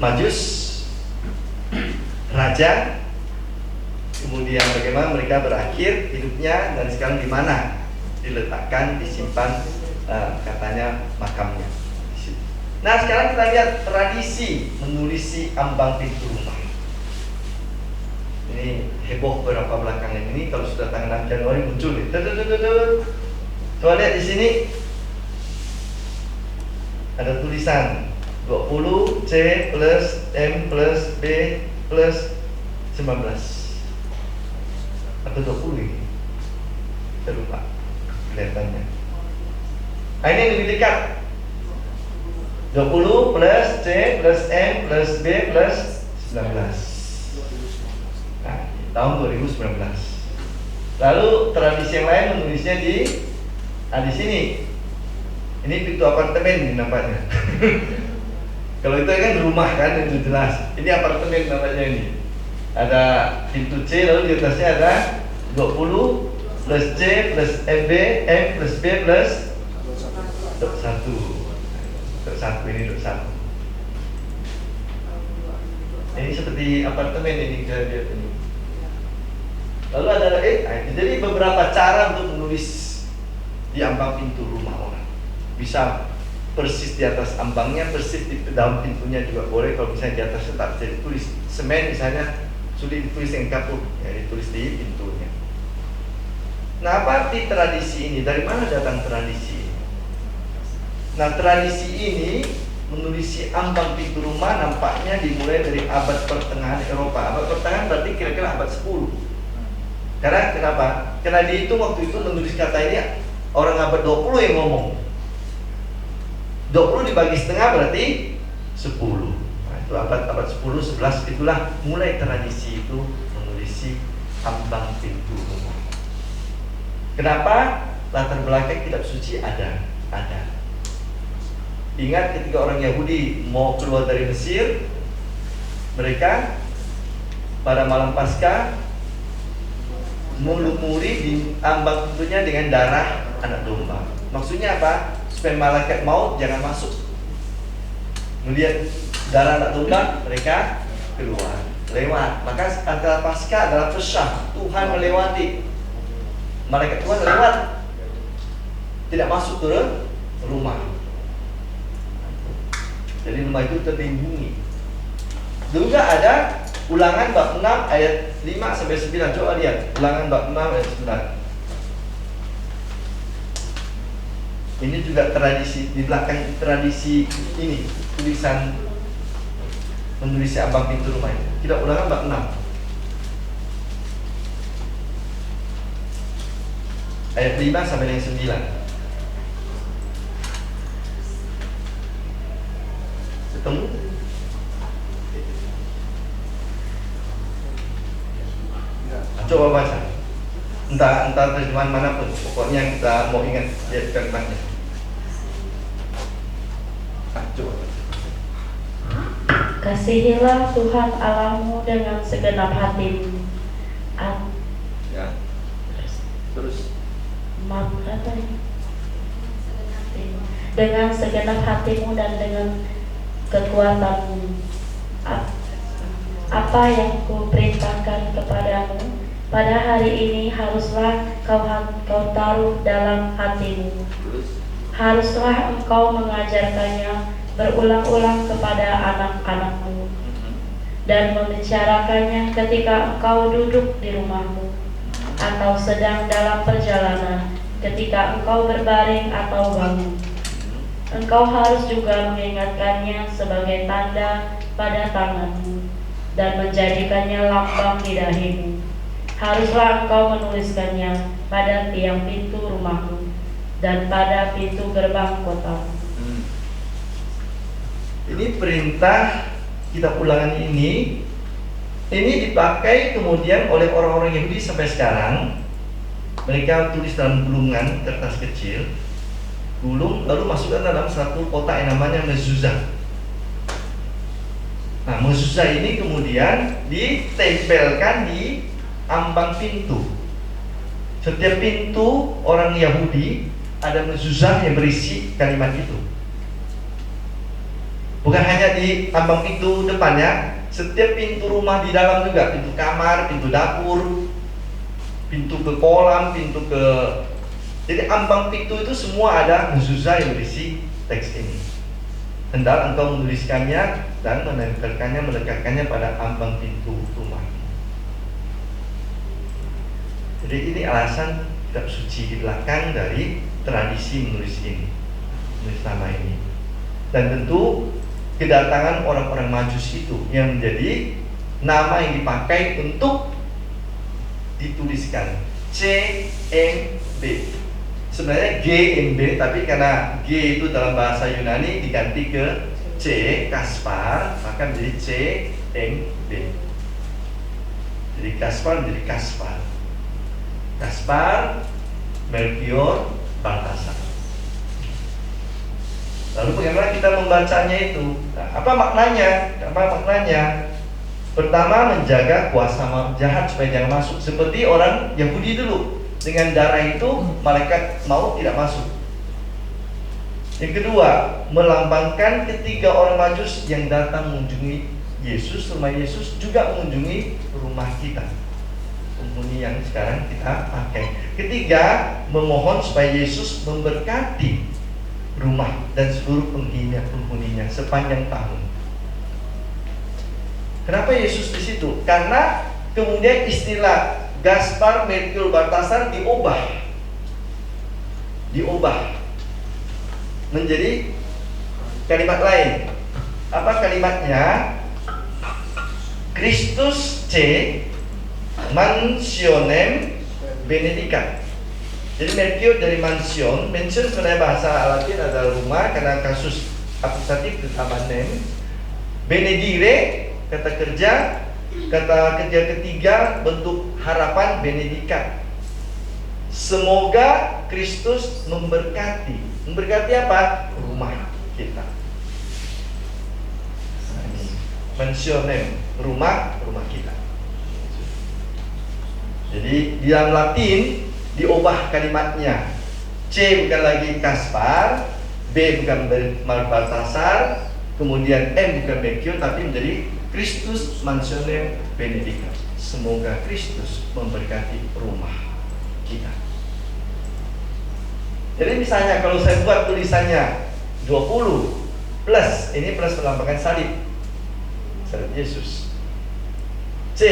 Majus, raja, kemudian bagaimana mereka berakhir hidupnya, dan sekarang di mana diletakkan, disimpan katanya makamnya. Nah, sekarang kita lihat tradisi menulisi ambang pintu rumah. Ini heboh beberapa belakangan ini, kalau sudah tanggal 6 Januari muncul nih. Coba lihat di sini ada tulisan 20 C plus M plus B plus 19 atau 20 ini. Saya lupa kelihatannya. Nah, ini yang lebih dekat. 20 plus C plus M plus B plus 19. Nah, tahun 2019. Lalu tradisi yang lain menulisnya di sini. Ini pintu apartemen nampaknya. Kalau itu kan rumah kan, itu jelas. Ini apartemen namanya ini. Ada pintu C, lalu di atasnya ada 20 plus C plus MB, M plus B plus 1. Ini 21. Ini seperti apartemen ini kita lihat ini. Lalu ada jadi beberapa cara untuk menulis di ambang pintu rumah orang. Bisa persis di atas ambangnya, persis di dalam pintunya juga boleh. Kalau misalnya di atasnya tak bisa ditulis, semen misalnya sulit ditulis yang kapur, ya ditulis di pintunya. Nah, apa arti tradisi ini? Dari mana datang tradisi? Nah, tradisi ini menulisi ambang pintu rumah nampaknya dimulai dari abad pertengahan Eropa. Abad pertengahan berarti kira-kira abad 10. Karena kenapa? Karena dihitung waktu itu menulis kata ini orang abad 20 yang ngomong. 20 dibagi setengah berarti 10. Nah, itu abad 10, 11, itulah mulai tradisi itu menulisi ambang pintu rumah. Kenapa? Latar belakang kitab suci ada. Ingat ketika orang Yahudi mau keluar dari Mesir, mereka pada malam Paskah melumuri di ambang pintunya dengan darah anak domba. Maksudnya apa? Supaya malaikat maut jangan masuk. Melihat darah anak domba, mereka keluar, lewat. Maka antara Paskah adalah Pesyah, Tuhan melewati. Malaikat Tuhan lewat, tidak masuk ke rumah. Jadi rumah itu terlindungi. Juga ada Ulangan bab 6 ayat 5 sampai 9. Coba lihat Ulangan bab 6 ayat 9. Ini juga tradisi, di belakang tradisi ini tulisan menulis ambang pintu rumah ini. Kita Ulangan bab 6 ayat 5 sampai yang 9. Ketemu? Coba baca. Entah terjemahan manapun, pokoknya kita mau ingat lihat kalimatnya. Coba. Kasihilah Tuhan Allahmu dengan segenap hatimu. Ya. Terus. Apa ini? Dengan segenap hatimu dan dengan kekuatanmu. Apa yang kuperintahkan kepadamu pada hari ini haruslah kau taruh dalam hatimu. Haruslah engkau mengajarkannya berulang-ulang kepada anak-anakmu dan membicarakannya ketika engkau duduk di rumahmu atau sedang dalam perjalanan, ketika engkau berbaring atau bangun. Engkau harus juga mengingatkannya sebagai tanda pada tanganmu dan menjadikannya lambang di dahimu. Haruslah engkau menuliskannya pada tiang pintu rumahmu dan pada pintu gerbang kotamu. Ini perintah kitab Ulangan ini dipakai kemudian oleh orang-orang Yahudi sampai sekarang. Mereka tulis dalam gulungan kertas kecil, gulung, lalu masukkan dalam satu kotak yang namanya mezuzah. Nah, mezuzah ini kemudian ditempelkan di ambang pintu. Setiap pintu orang Yahudi ada mezuzah yang berisi kalimat itu. Bukan hanya di ambang pintu depannya, setiap pintu rumah di dalam juga, pintu kamar, pintu dapur, pintu ke kolam, pintu ke... Jadi ambang pintu itu semua ada mezuzah yang berisi teks ini. Hendak engkau menuliskannya dan menempelkannya, melekatkannya pada ambang pintu rumah. Jadi ini alasan kitab suci di belakang dari tradisi menulis ini, menulis nama ini. Dan tentu kedatangan orang-orang Majus itu yang menjadi nama yang dipakai untuk dituliskan CMB. Sebenarnya GMB, tapi karena G itu dalam bahasa Yunani diganti ke C, Kaspar, maka menjadi CMB. Jadi Kaspar menjadi Kaspar. Kaspar, Melchior, Baltasar. Lalu bagaimana kita membacanya itu? Nah, apa maknanya? Pertama, menjaga kuasa jahat supaya jangan masuk. Seperti orang Yahudi dulu, dengan darah itu malaikat maut tidak masuk. Yang kedua, melambangkan ketiga orang Majus yang datang mengunjungi Yesus, rumah Yesus juga mengunjungi rumah kita, penghuni yang sekarang kita pakai. Ketiga, memohon supaya Yesus memberkati rumah dan seluruh penghuninya sepanjang tahun. Kenapa Yesus di situ? Karena kemudian istilah Gaspar, Melchior, Baltasar diubah menjadi kalimat lain. Apa kalimatnya? Christus C mansionem benedicat. Jadi Melchior dari mansion sebenarnya bahasa Latin adalah rumah, karena kasus akusatif ditambah nem. Benedire kata kerja ketiga bentuk harapan, benedicat. Semoga Kristus memberkati. Memberkati apa? Rumah kita. Mansionem, rumah kita. Jadi di dalam Latin diubah kalimatnya. C bukan lagi Kaspar, B bukan Baltasar, kemudian M bukan Melchior, tapi menjadi Christus mansionem benedicat. Semoga Kristus memberkati rumah kita. Jadi misalnya kalau saya buat tulisannya 20 plus, ini plus melambangkan salib Yesus. C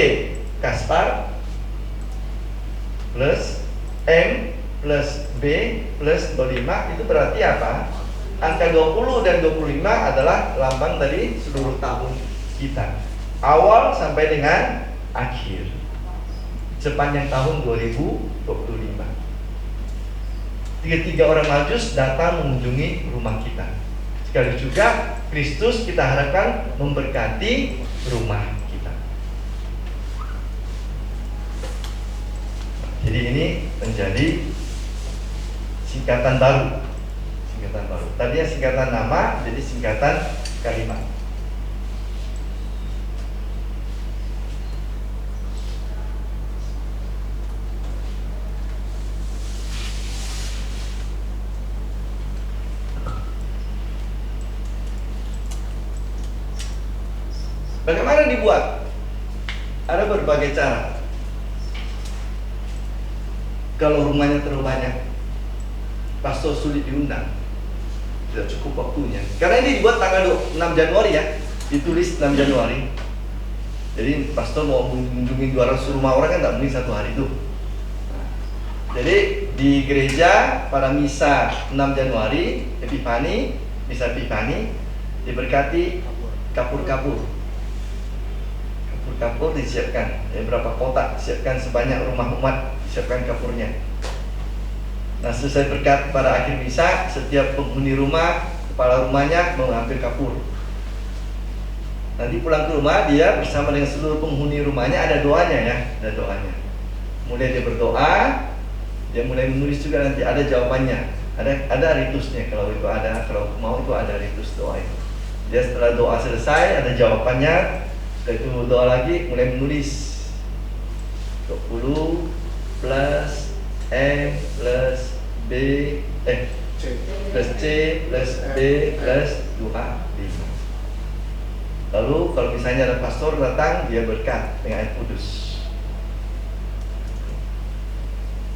Kaspar plus M plus B plus 25, itu berarti apa? Angka 20 dan 25 adalah lambang dari seluruh tahun kita, awal sampai dengan akhir, sepanjang tahun 2025. Tiga orang Majus datang mengunjungi rumah kita. Sekali juga Kristus kita harapkan memberkati rumah kita. Jadi ini menjadi singkatan baru. Tadinya singkatan nama, jadi singkatan kalimat. Bagaimana dibuat? Ada berbagai cara. Kalau rumahnya terlalu banyak, pastor sulit diundang, tidak cukup waktunya. Karena ini dibuat tanggal 6 Januari ya, ditulis 6 Januari. Jadi pastor mau mengunjungi 200 rumah orang kan tidak mungkin satu hari itu. Jadi di gereja pada misa 6 Januari Epifani, misa Epifani, diberkati kapur-kapur disiapkan, berapa kotak disiapkan, sebanyak rumah umat disiapkan kapurnya. Nah, selesai berkat pada akhir misa, setiap penghuni rumah, kepala rumahnya mengambil kapur. Nanti pulang ke rumah, dia bersama dengan seluruh penghuni rumahnya, ada doanya ya, ada doanya. Kemudian dia berdoa, dia mulai menulis juga, nanti ada jawabannya, ada ritusnya kalau itu ada, kalau mau itu ada ritus doa itu. Dia setelah doa selesai, ada jawabannya. Setelah itu doa lagi, mulai menulis 20 plus M plus B plus C plus B plus 25. Lalu kalau misalnya ada pastor datang, dia berkat dengan air kudus.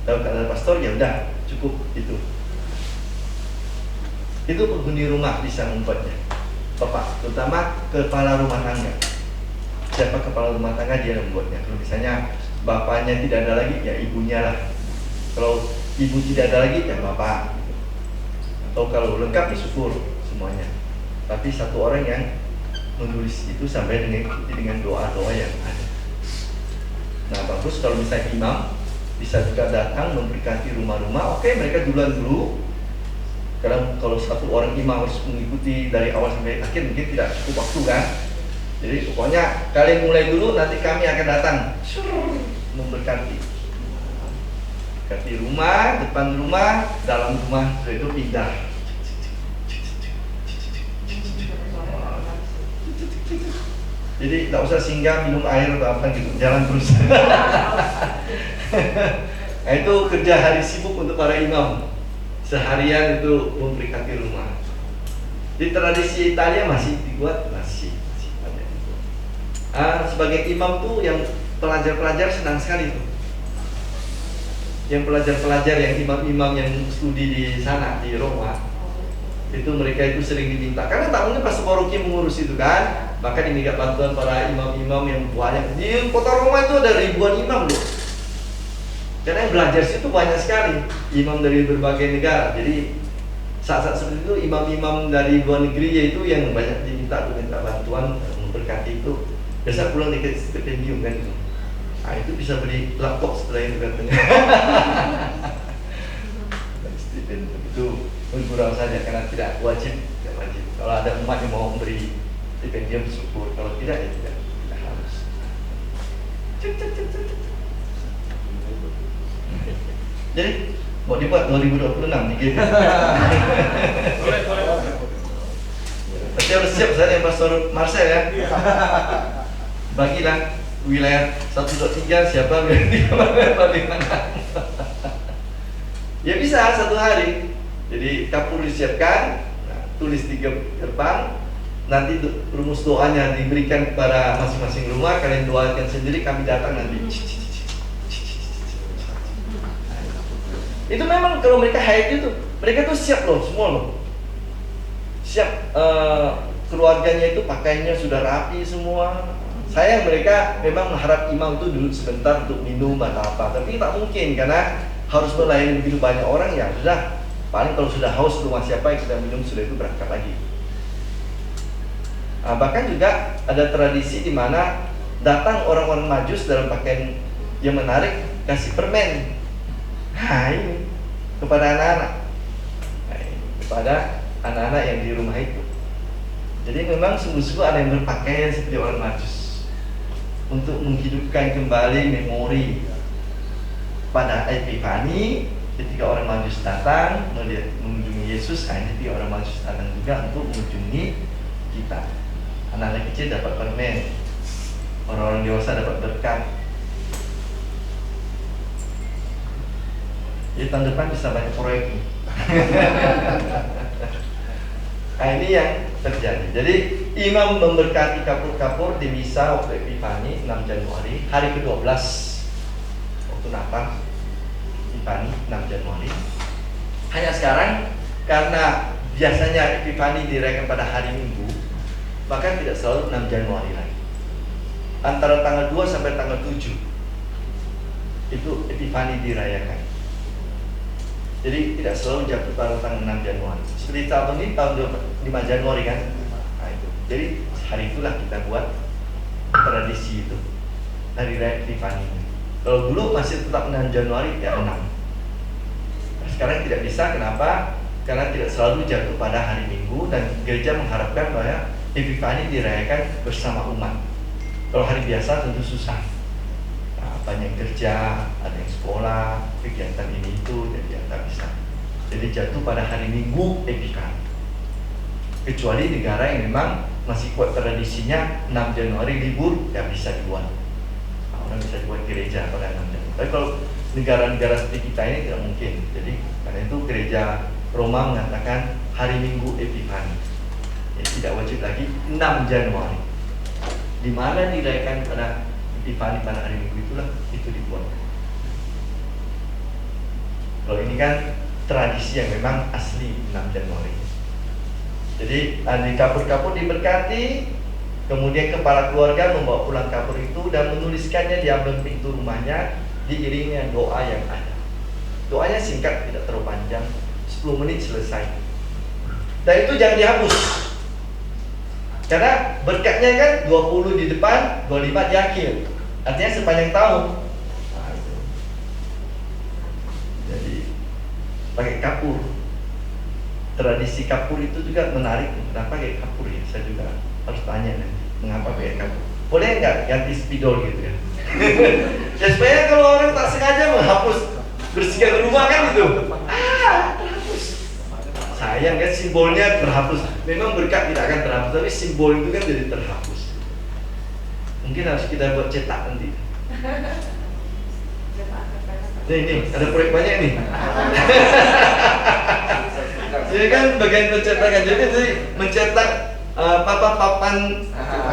Kalau ada pastor, ya udah cukup itu. Itu penghuni rumah bisa membuatnya. bapak, terutama kepala rumah tangga. Siapa kepala rumah tangga dia yang membuatnya. Kalau misalnya bapaknya tidak ada lagi, ya ibunya lah. Kalau ibu tidak ada lagi, ya bapak. Atau kalau lengkap, ya syukur semuanya. Tapi satu orang yang menulis itu sampai dengan doa-doa yang ada. Nah bagus kalau misalnya imam bisa juga datang memberkati rumah-rumah. Oke, mereka duluan dulu. Karena kalau satu orang imam harus mengikuti dari awal sampai akhir mungkin tidak cukup waktu kan. Jadi pokoknya kalian mulai dulu, nanti kami akan datang memberkati. Berkati rumah, depan rumah, dalam rumah, setelah itu pindah. Jadi tidak usah singgah minum air atau apa gitu, jalan terus. Nah, itu kerja hari sibuk untuk para imam. Seharian itu memberkati rumah. Di tradisi Italia masih dibuat, masih ada itu. Sebagai imam tuh yang pelajar-pelajar senang sekali tuh. Yang pelajar-pelajar yang imam-imam yang studi di sana di Roma, itu mereka itu sering diminta. Karena tahunnya pas Poroki mengurus itu kan, maka diminta bantuan para imam-imam yang banyak. Di kota Roma itu ada ribuan imam loh. Karena yang belajar situ banyak sekali, imam dari berbagai negara. Jadi saat-saat seperti itu imam-imam dari luar negeri yaitu yang banyak diminta bantuan memberkati itu. Biasa pulang dikasih stipendium kan itu. Nah itu bisa beli laptop setelah itu katanya. Stipendium itu kurang saja karena tidak wajib. Kalau ada umat yang mau memberi stipendium syukur, kalau tidak ya tidak harus. Jadi mau dibuat 2026 nih gitu. Tapi harus siap saya yang Pastor Marcel ya. Bagilah wilayah 1-2-3 siapa paling mana. Ya bisa satu hari. Jadi kapur disiapkan, tulis di gerbang, nanti rumus doanya diberikan kepada masing-masing rumah, kalian doakan sendiri, kami datang nanti. Itu memang kalau mereka haid itu, mereka tuh siap loh, semua loh. Siap, keluarganya itu pakaiannya sudah rapi semua. Sayang mereka memang mengharap imam itu duduk sebentar untuk minum atau apa, tapi tak mungkin karena harus melayani begitu banyak orang ya sudah. Paling kalau sudah haus rumah siapa yang sudah minum sudah itu berangkat lagi. Bahkan juga ada tradisi di mana datang orang-orang Majus dalam pakaian yang menarik kasih permen. Nah ini kepada anak-anak, kepada anak-anak yang di rumah itu. Jadi memang sungguh-sungguh ada yang berpakaian seperti orang Majus untuk menghidupkan kembali memori pada Epifani ketika orang Majus datang mengunjungi Yesus. Jadi orang Majus datang juga untuk mengunjungi kita. Anak-anak kecil dapat permen, orang-orang dewasa dapat berkat. Jadi tahun depan bisa banyak proyek nih. Nah ini yang terjadi. Jadi imam memberkati kapur-kapur di misa waktu Epifani 6 Januari, hari ke-12 waktu Natal Epifani 6 Januari. Hanya sekarang karena biasanya Epifani dirayakan pada hari Minggu, maka tidak selalu 6 Januari lagi. Antara tanggal 2 sampai tanggal 7 itu Epifani dirayakan. Jadi tidak selalu jatuh pada tanggal 6 Januari. Seperti tahun ini tahun 5 Januari kan. Nah itu. Jadi hari itulah kita buat tradisi itu, hari raya Epifani. Kalau dulu masih tetap 6 Januari ya 6. Nah, sekarang tidak bisa, kenapa? Karena tidak selalu jatuh pada hari Minggu dan gereja mengharapkan bahwa Epifani dirayakan bersama umat. Kalau hari biasa tentu susah. Banyak kerja, ada yang sekolah, kegiatan ini itu, jadi tak bisa. Jadi jatuh pada hari Minggu Epifani. Kecuali negara yang memang masih kuat tradisinya 6 Januari libur, ya bisa dibuat. Orang bisa dibuat gereja pada 6 Januari. Tapi kalau negara-negara seperti kita ini tidak mungkin. Jadi karena itu gereja Roma mengatakan hari Minggu Epifani. Ya, tidak wajib lagi 6 Januari. Di mana dirayakan pada Epifani pada hari Minggu itulah itu dibuat. Kalau ini kan tradisi yang memang asli 6 Januari. Jadi di kapur-kapur diberkati, kemudian kepala keluarga membawa pulang kapur itu dan menuliskannya di ambang pintu rumahnya, diiringi doa yang ada. Doanya singkat, tidak terlalu panjang, 10 menit selesai. Dan itu jangan dihapus, karena berkatnya kan 20 di depan, 25 di akhir. Artinya sepanjang tahun. Jadi pakai kapur. Tradisi kapur itu juga menarik. Kenapa pakai kapur ya? Saya juga harus tanya nanti, mengapa pakai kapur. Boleh nggak ganti spidol gitu ya? Ya supaya kalau orang tak sengaja menghapus bersihkan rumah kan gitu. Terhapus. Sayang kan simbolnya terhapus. Memang berkat tidak akan terhapus, tapi simbol itu kan jadi terhapus. Mungkin harus kita buat cetak nanti. Ini ada proyek banyak nih. Jadi kan bagian pencetakan, jadi mencetak papan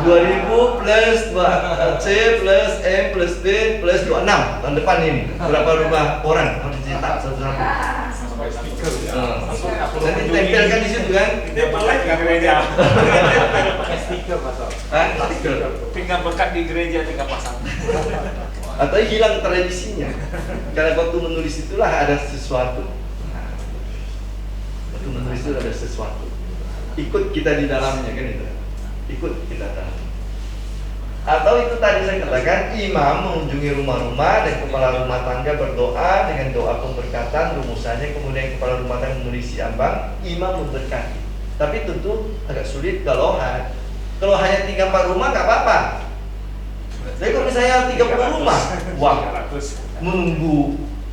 2000 plus 2 C plus M plus B plus 26 tahun depan ini. Berapa rumah orang harus dicetak satu-satu. Nanti tempelkan di situ kan. Dia boleh ke gereja. Pakai stiker pasal. Stiker. Tinggal berkat di gereja tinggal pasang. Atau hilang tradisinya. Karena waktu menulis itulah ada sesuatu. Waktu menulis itu ada sesuatu. Ikut kita di dalamnya kan itu. Ikut kita dalam. Atau itu tadi saya katakan, imam mengunjungi rumah-rumah dan kepala rumah tangga berdoa dengan doa pemberkatan, rumusannya kemudian kepala rumah tangga menulis ambang, imam memberkati. Tapi tentu agak sulit kalau hanya 3-4 rumah nggak apa-apa. Jadi kalau misalnya 30 rumah, wah,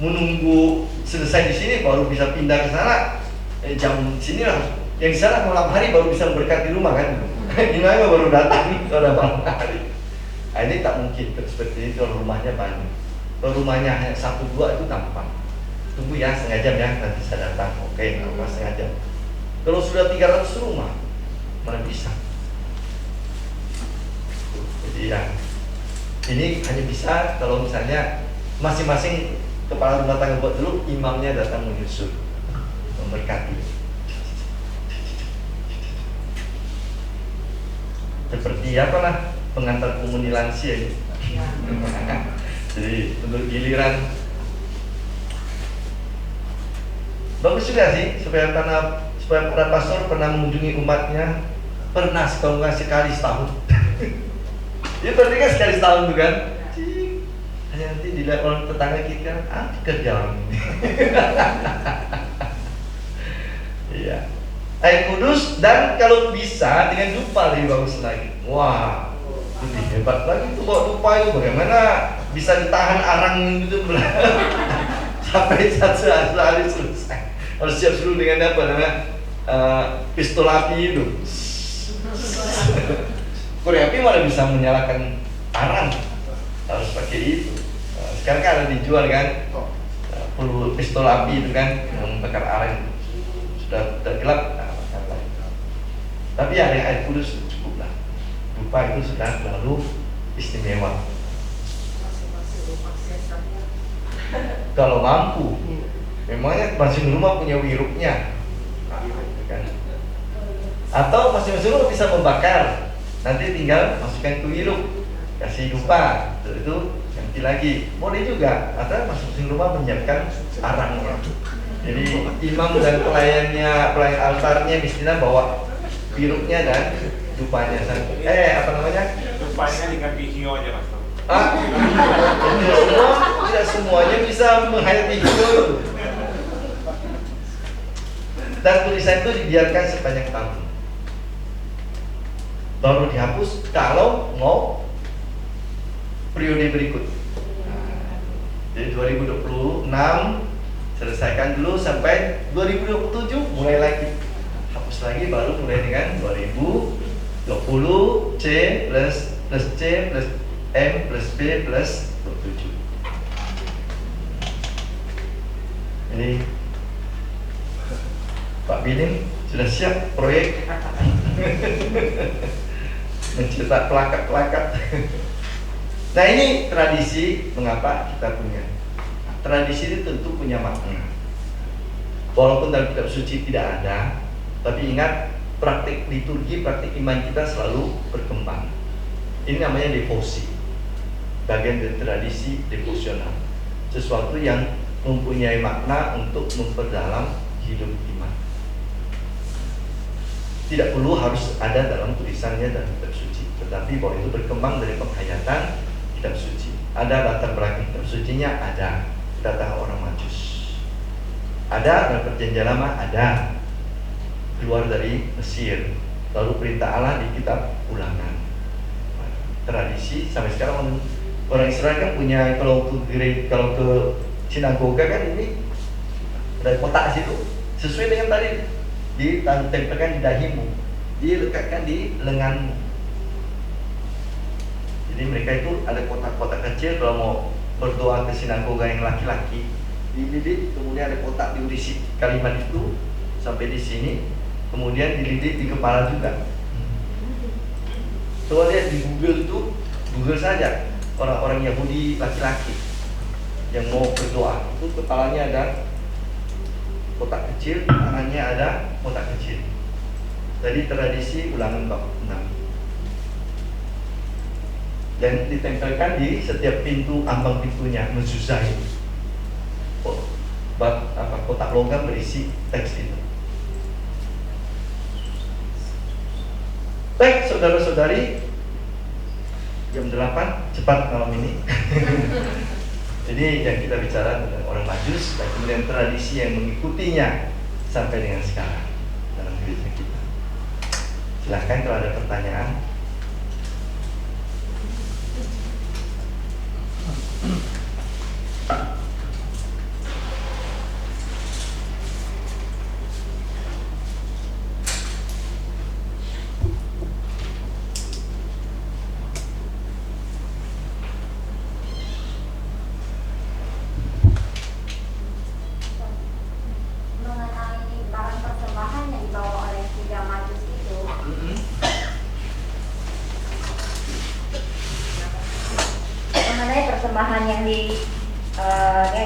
menunggu selesai di sini baru bisa pindah ke sana. Jam sini lah, yang di sana malam hari baru bisa memberkati rumah kan. Imamnya baru datang pada malam hari. Nah, ini tak mungkin seperti itu kalau rumahnya banyak. Kalau rumahnya hanya 1-2 itu gampang. Tunggu ya setengah jam ya, nanti saya datang. Oke, setengah jam. Kalau sudah 300 rumah, mana bisa? Jadi ya, ini hanya bisa kalau misalnya masing-masing kepala rumah tangga buat dulu, imamnya datang menyusul, memberkati. Seperti apalah pengantar komuni lansia ini. Jadi untuk giliran bagus juga sih supaya para pastor pernah mengunjungi umatnya, pernah kalau nggak sekali setahun. Ya berarti kan sekali setahun tuh kan. Hanya nanti dilihat orang tetangga kita, kerja orang ini. Iya. Air kudus dan kalau bisa dengan dupa lebih bagus lagi. Wah, lebih hebat lagi tuh bawa dupa itu. Bagaimana bisa ditahan arang itu sampai satu hari selesai. Harus siap dulu dengan apa namanya pistol api itu. Korek api malah bisa menyalakan arang. Harus pakai itu. Sekarang kan ada dijual kan, perlu pistol api itu kan yang membakar arang. Sudah gelap. Tapi ya dengan air kudus cukup lah. Dupa itu sudah terlalu istimewa. Kalau mampu, memangnya masing-masing rumah punya wiruknya, kan? Atau masing-masing rumah bisa membakar. Nanti tinggal masukkan ke wiruk, kasih dupa, itu ganti lagi. Boleh juga. Atau masing-masing rumah menyiapkan arangnya. Jadi imam dan pelayan altarnya mestinya bawa wiruknya dan dupanya. Apa namanya? Dupanya diganti hiu aja mas. Tidak semuanya bisa menghayati hidup. Dan tulisan itu dibiarkan sepanjang tahun. Baru dihapus kalau mau periode berikut. Jadi 2026 selesaikan dulu sampai 2027 mulai lagi. Hapus lagi baru mulai dengan 2020 C plus C plus M plus B plus 27. Ini Pak Bining sudah siap proyek mencetak plakat-plakat. Nah ini tradisi, mengapa kita punya tradisi ini tentu punya makna. Walaupun dalam kitab suci tidak ada, tapi ingat praktik liturgi, praktik iman kita selalu berkembang. Ini namanya devosi, bagian dari tradisi devosional, sesuatu yang mempunyai makna untuk memperdalam hidup iman. Tidak perlu harus ada dalam tulisannya dalam kitab suci, tetapi bahwa itu berkembang dari penghayatan kitab suci. Ada latar belakang kitab sucinya, ada datang orang Majus, ada dalam perjanjian lama, ada keluar dari Mesir, lalu perintah Allah di kitab Ulangan. Tradisi sampai sekarang orang Israel kan punya, kalau ke sinagoga kan ini ada kotak situ, sesuai dengan tadi ditempelkan di dahimu, dilekatkan di lenganmu. Jadi mereka itu ada kotak-kotak kecil, kalau mau berdoa ke sinagoga yang laki-laki dililit, kemudian ada kotak diisi kalimat itu sampai di sini, kemudian dililit di kepala juga. Coba lihat di Google itu, Google saja orang-orang Yahudi laki-laki yang mau berdoa, itu kepalanya ada kotak kecil, tangannya ada kotak kecil. Jadi tradisi Ulangan bab 6. Dan ditempelkan di setiap pintu, ambang pintunya, mezuzah itu. Kotak logam berisi teks itu. Baik, saudara-saudari, jam 8 cepat malam ini. Jadi yang kita bicara tentang orang Majus dan kemudian tradisi yang mengikutinya sampai dengan sekarang dalam gereja kita. Silahkan kalau ada pertanyaan. Persembahan yang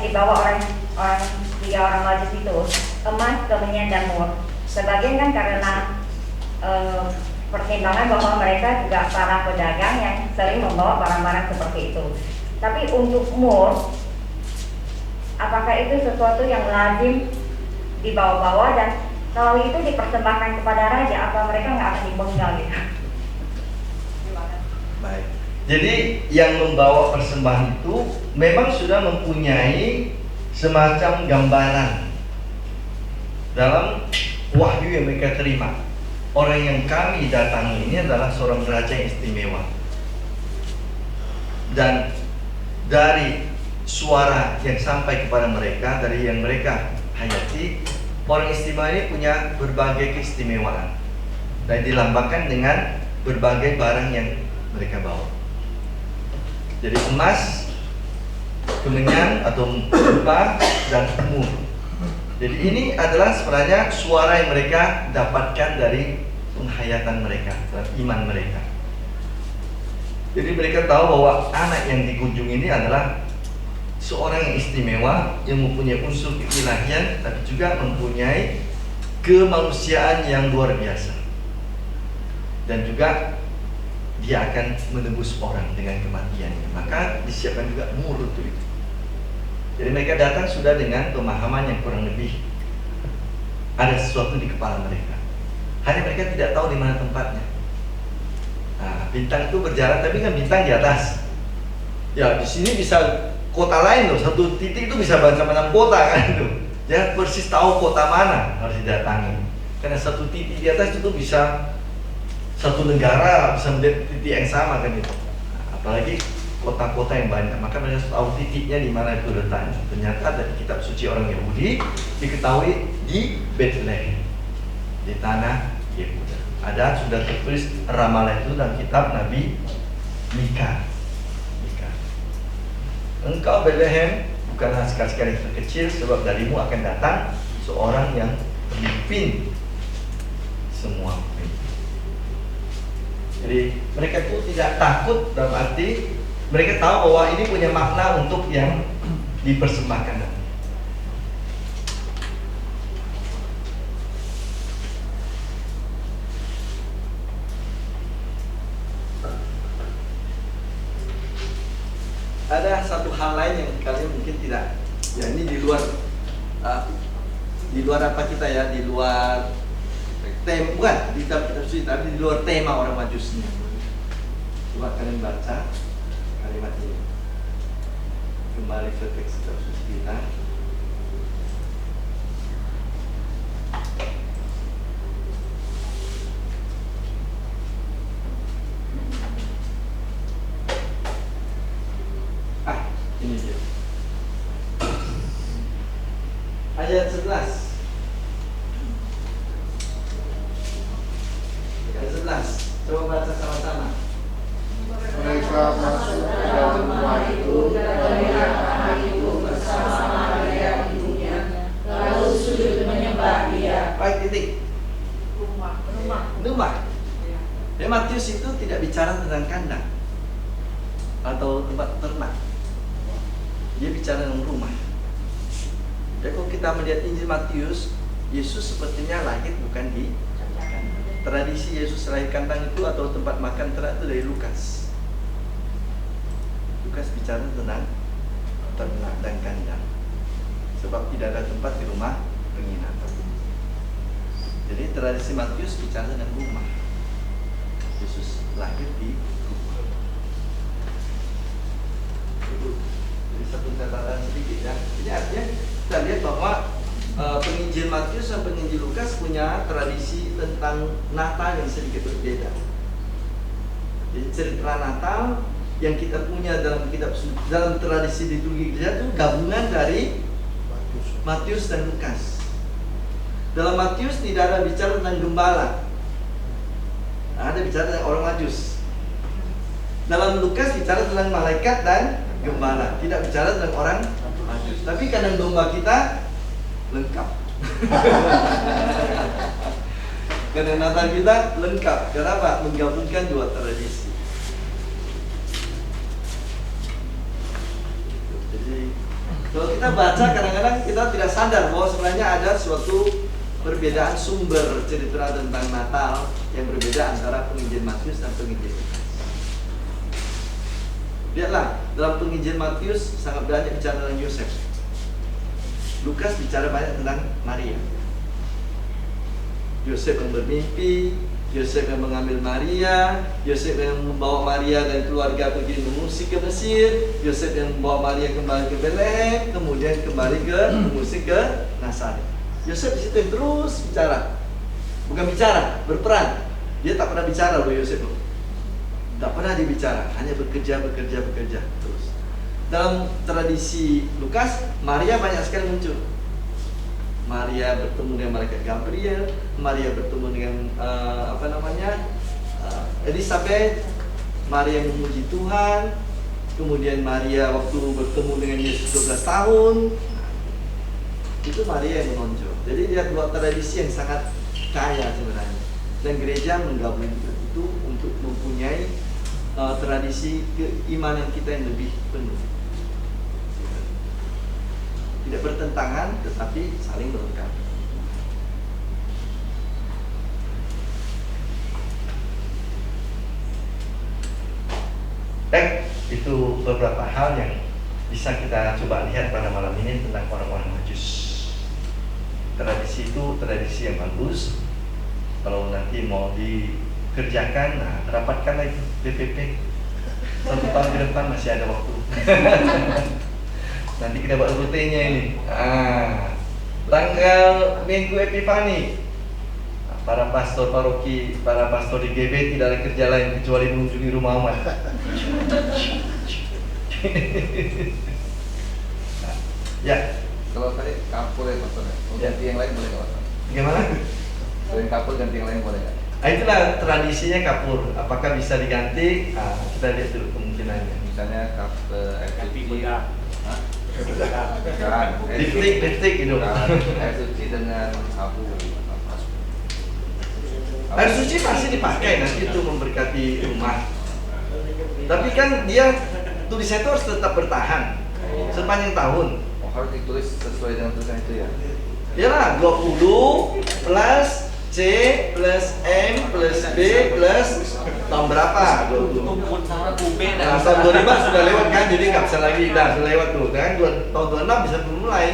dibawa orang tiga orang Majus itu, emas, kemenyan, dan mur. Sebagian kan karena pertimbangan bahwa mereka juga para pedagang yang sering membawa barang-barang seperti itu. Tapi untuk mur, apakah itu sesuatu yang lazim dibawa-bawa, dan kalau itu dipersembahkan kepada raja, apa mereka nggak akan dipenggal gitu? Baik. Jadi yang membawa persembahan itu memang sudah mempunyai semacam gambaran dalam wahyu yang mereka terima. Orang yang kami datangi ini adalah seorang raja yang istimewa. Dan dari suara yang sampai kepada mereka, dari yang mereka hayati, orang istimewa ini punya berbagai keistimewaan dan dilambangkan dengan berbagai barang yang mereka bawa. Jadi emas, kemenyan atau rupa, dan mur. Jadi ini adalah sebenarnya suara yang mereka dapatkan dari penghayatan mereka, dalam iman mereka. Jadi mereka tahu bahwa anak yang dikunjungi ini adalah seorang yang istimewa, yang mempunyai unsur keilahian, tapi juga mempunyai kemanusiaan yang luar biasa. Dan juga dia akan menebus orang dengan kematiannya. Maka disiapkan juga mur itu. Jadi mereka datang sudah dengan pemahaman yang kurang lebih ada sesuatu di kepala mereka. Hanya mereka tidak tahu di mana tempatnya. Nah, bintang itu berjalan, tapi kan bintang di atas. Ya, di sini bisa kota lain loh. Satu titik itu bisa macam-macam kota kan itu. Dia persis tahu kota mana harus didatangi. Karena satu titik di atas itu bisa satu negara, bisa melihat titik yang sama kan itu. Nah, apalagi kota-kota yang banyak, maka mereka tahu titiknya di mana itu letaknya. Ternyata dari kitab suci orang Yahudi diketahui di Bethlehem, di tanah Yehuda. Ada sudah tertulis ramalan itu dalam kitab Nabi Mika. Engkau Bethlehem bukanlah sekali-sekali terkecil, sebab darimu akan datang seorang yang memimpin semua. Jadi mereka itu tidak takut, dalam arti mereka tahu bahwa ini punya makna untuk yang dipersembahkan. ada satu hal lain yang kalian mungkin tidak. Ya ini di luar apa kita ya, di luar tema, bukan di tafsir, tapi di luar tema orang Majusi. Coba kalian baca kalimat ini. Kembali ke teks tafsir kita. Ini dia. Ayat 11. Ayat 11. Coba baca sama-sama. Mereka masuk ke dalam rumah itu dan melihat anak itu bersama Maria ibunya, lalu sujud menyembah dia. Baik, titik. Rumah. Ya, Matius itu tidak bicara tentang kandang atau tempat ternak. Dia bicara tentang rumah. Jadi kalau kita melihat Injil Matius, Yesus sepertinya lahir bukan di kandang. Tradisi Yesus lahir kandang itu atau tempat makan ternak itu dari Lukas. Lukas bicara tentang ternak dan kandang. Sebab tidak ada tempat di rumah penginapan. Jadi tradisi Matius bicara tentang rumah. Yesus lahir di rumah. Jadi satu catatan sedikit ya. Jadi artinya kita lihat bahwa penginjil Matius dan penginjil Lukas punya tradisi tentang Natal yang sedikit berbeda. Jadi cerita Natal yang kita punya dalam tradisi liturgi gereja itu gabungan dari Matius dan Lukas. Dalam Matius tidak ada bicara tentang gembala, ada bicara tentang orang Majus. Dalam Lukas bicara tentang malaikat dan gembala, tidak bicara tentang orang Majus. Tapi kandang domba kita lengkap. Kandang Natal kita lengkap. Kenapa? Menggabungkan dua tradisi. Jadi kalau kita baca kadang-kadang kita tidak sadar bahwa sebenarnya ada suatu perbedaan sumber cerita tentang Natal yang berbeda antara penginjil Matius dan penginjil Lukas. Lihatlah, dalam penginjil Matius sangat banyak bicara tentang Yosef. Lukas bicara banyak tentang Maria. Yosef yang bermimpi, Yosef yang mengambil Maria, Yosef yang membawa Maria dan keluarga pergi mengungsi ke Mesir, Yosef yang membawa Maria kembali ke Bethlehem, kemudian kembali ke mengungsi ke Nazaret. Yosef di situ yang terus bicara, bukan bicara, berperan. Dia tak pernah bicara loh Yosef loh. Tak pernah dibicara, hanya bekerja terus. Dalam tradisi Lukas, Maria banyak sekali muncul. Maria bertemu dengan malaikat Gabriel, Maria bertemu dengan Elizabeth, Maria memuji Tuhan, kemudian Maria waktu bertemu dengan Yesus 12 tahun. Itu Maria yang menonjol. Jadi dia dua tradisi yang sangat kaya sebenarnya. Dan gereja menggabungkan itu untuk mempunyai tradisi keimanan kita yang lebih penuh. Tidak bertentangan, tetapi saling melengkapi. Baik, itu beberapa hal yang bisa kita coba lihat pada malam ini tentang orang-orang Majus. Tradisi itu tradisi yang bagus. Kalau nanti mau dikerjakan, nah rapatkanlah itu PPP. 1 tahun ke depan masih ada waktu. Nanti kita buat rutinnya ini. Tanggal Minggu Epifani, para pastor paroki, para pastor di GB tidak ada kerja lain kecuali mengunjungi rumah umat. Ya. Kalau tadi kapur ya pastornya, ganti yang lain boleh nggak pastor? Gimana? Selain kapur ganti yang lain boleh nggak? Itulah tradisinya kapur. Apakah bisa diganti? Kita lihat dulu kemungkinannya. Misalnya air suci, liftik gitu. Air suci dengan abu. Air suci pasti dipakai nanti itu memberkati rumah. Tapi kan dia tulisnya itu harus tetap bertahan sepanjang tahun. Harus ditulis sesuai dengan tulisan itu ya? Yalah, 20 plus C plus M plus B plus tahun berapa? Tumpun sama kube Nah, tahun 25 sudah lewat kan, jadi nggak bisa lagi, sudah lewat tuh kan, tahun 26 bisa mulai.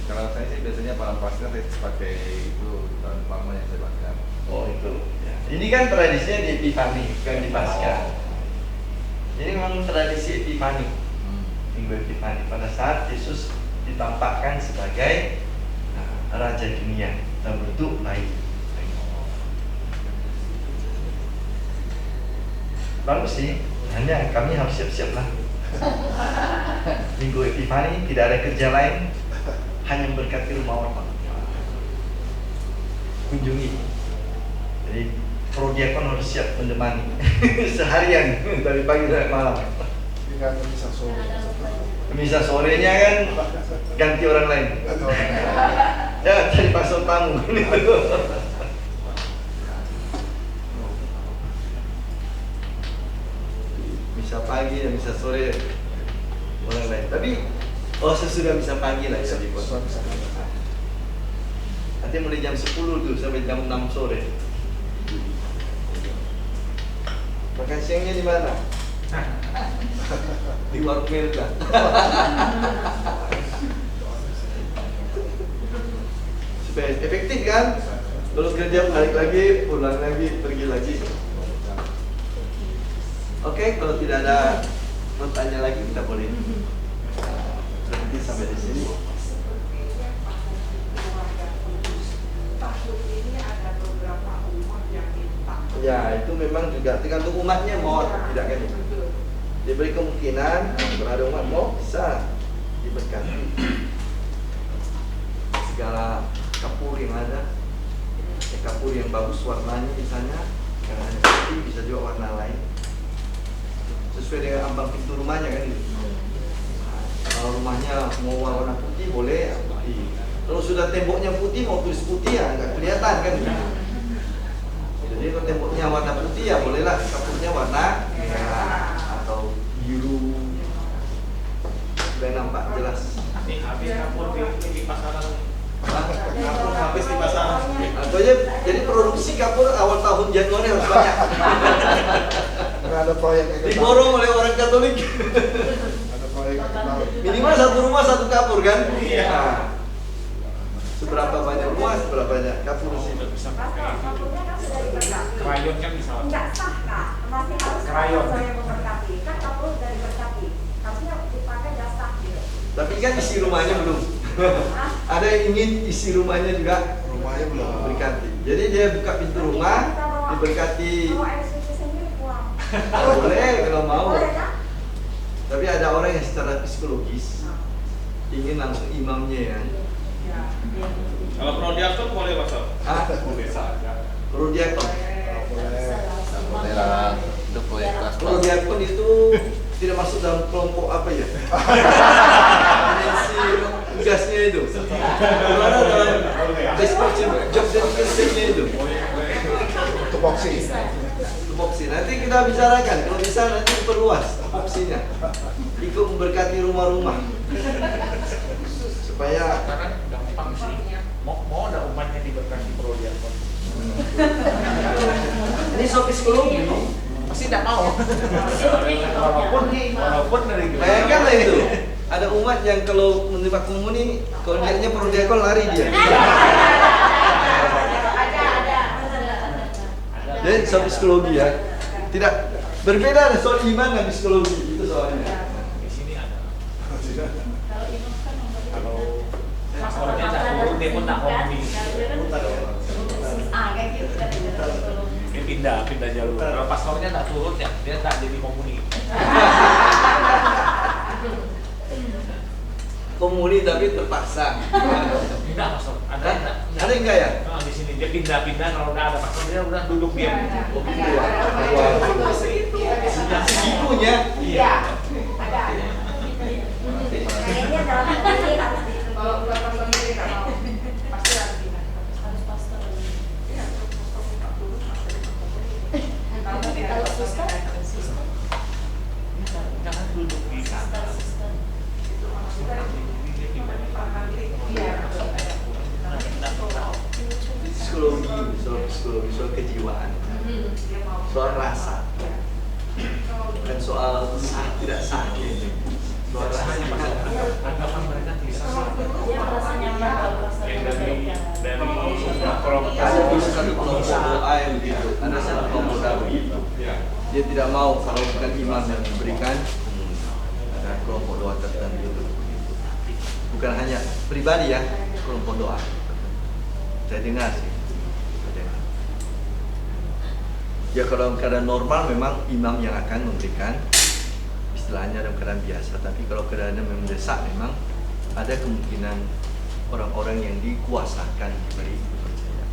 Kalau saya sih biasanya malam pasca saya pakai itu tahun lama yang saya pakai. Oh itu. Ya. Ini kan tradisinya di Epifani, bukan di Paskah. Ini memang tradisi Epifani, Minggu Epifani. Pada saat Yesus ditampakkan sebagai Raja Dunia dalam bentuk bayi. Bagus sih, hanya kami harus siap-siap lah. Minggu Epifani tidak ada kerja lain, hanya memberkati rumah orang. Kunjungi. Jadi prodiakon harus siap menemani seharian dari pagi sampai malam. Misa sorenya kan ganti orang lain. Ya cari pasok tamu. Misa pagi dan misa sore orang lain. Tapi sesudah misa pagi lah ya dibuat. Nanti mulai jam 10 tuh sampai jam 6 sore. Makan siangnya di mana? Di warung Melda. Supaya efektif kan? Terus kerja balik lagi, pulang lagi, pergi lagi. Oke, kalau tidak ada pertanyaan lagi kita boleh berhenti sampai di sini. Ya, itu memang juga tergantung umatnya mau atau tidak kan. Diberi kemungkinan berada umat mau bisa diberkati. Segala kapur yang ada, kapur yang bagus warnanya misalnya, karena ada putih bisa juga warna lain. Sesuai dengan ambang pintu rumahnya kan. Kalau rumahnya mau warna putih boleh putih. Kalau sudah temboknya putih mau tulis putih ya nggak kelihatan kan. Jadi kalau temboknya warna putih ya bolehlah kapurnya warna merah atau biru supaya nampak jelas. Habis kapur di pasaran. Kapur habis di pasaran. Atau jadi produksi kapur awal tahun Januari harus banyak. Ada proyek Diborong oleh orang Katolik. Ada proyek Minimal satu rumah satu kapur kan? Iya. Nah, seberapa banyak rumah, seberapa banyak kapur sih? Krayon kan bisa. Enggak sah kak, masih harus Krayon. saya memberkati. Kan kapur dari berkati, harusnya dipakai nggak sah gitu. Tapi kan isi rumahnya belum. Ada yang ingin isi rumahnya juga rumahnya belum. diberkati. Jadi dia buka pintu rumah, diberkati. Kalau air suci sendiri buang. Boleh kalau mau. Boleh kan? Tapi ada orang yang secara psikologis ingin langsung imamnya ya. Kalau prodiakon boleh masuk. Boleh saja. Prodiakon. Boleh lah, itu proyek kelas. Prodiakon itu tidak masuk dalam kelompok apa ya? Dimensi tugasnya itu. Karena dalam description job description-nya itu. Tupoksi. Tupoksi. Nanti kita bicarakan. Kalau bisa nanti perluas tupoksinya. Ikut memberkati rumah-rumah. Supaya Karena gampang sih. Mau ada umatnya diberkati prodiakon. ini soal psikologi. Pasti tidak mau. Walaupun dari Bayangkanlah itu. Ada umat yang kalau menerima komuni, kalau lihatnya prodiakon lari dia. Jadi soal psikologi ya. Tidak berbeda soal iman dan psikologi itu soalnya. di sini ada. Kalau pastornya tidak turun dia pun tidak mau di. Dia pindah jalur. Kalau pastornya tidak turun ya dia tidak jadi komuni. Komuni tapi terpaksa. Tidak pastor. Ada enggak ya? Nah, di sini dia pindah kalau udah ada pastor dia udah duduk diam. Oh gitu ya. Wah, sikunya. Iya. Ada. Kayaknya dalam ini harus kalau bukan pastor sendiri nggak mau. Pasti harus pindah. Harus pastor. Kalau suster, Jangan duduk di sana. Psikologi, soal kejiwaan. Soal rasa, bukan soal sah tidak sah. Soal rasa. Anggapan mereka bisa Dia merasa nyaman kalau merasa dari kelompok Ada satu kelompok doa yang begitu, ada satu kelompok doa begitu. Dia tidak mau kalau bukan imam yang memberikan, ada kelompok doa tertentu itu. Bukan hanya pribadi ya, kelompok doa. Saya dengar sih. Ya kalau dalam keadaan normal memang imam yang akan memberikan, istilahnya dalam keadaan biasa. Tapi kalau keadaan mendesak memang ada kemungkinan orang-orang yang dikuasakan diberi kepercayaan.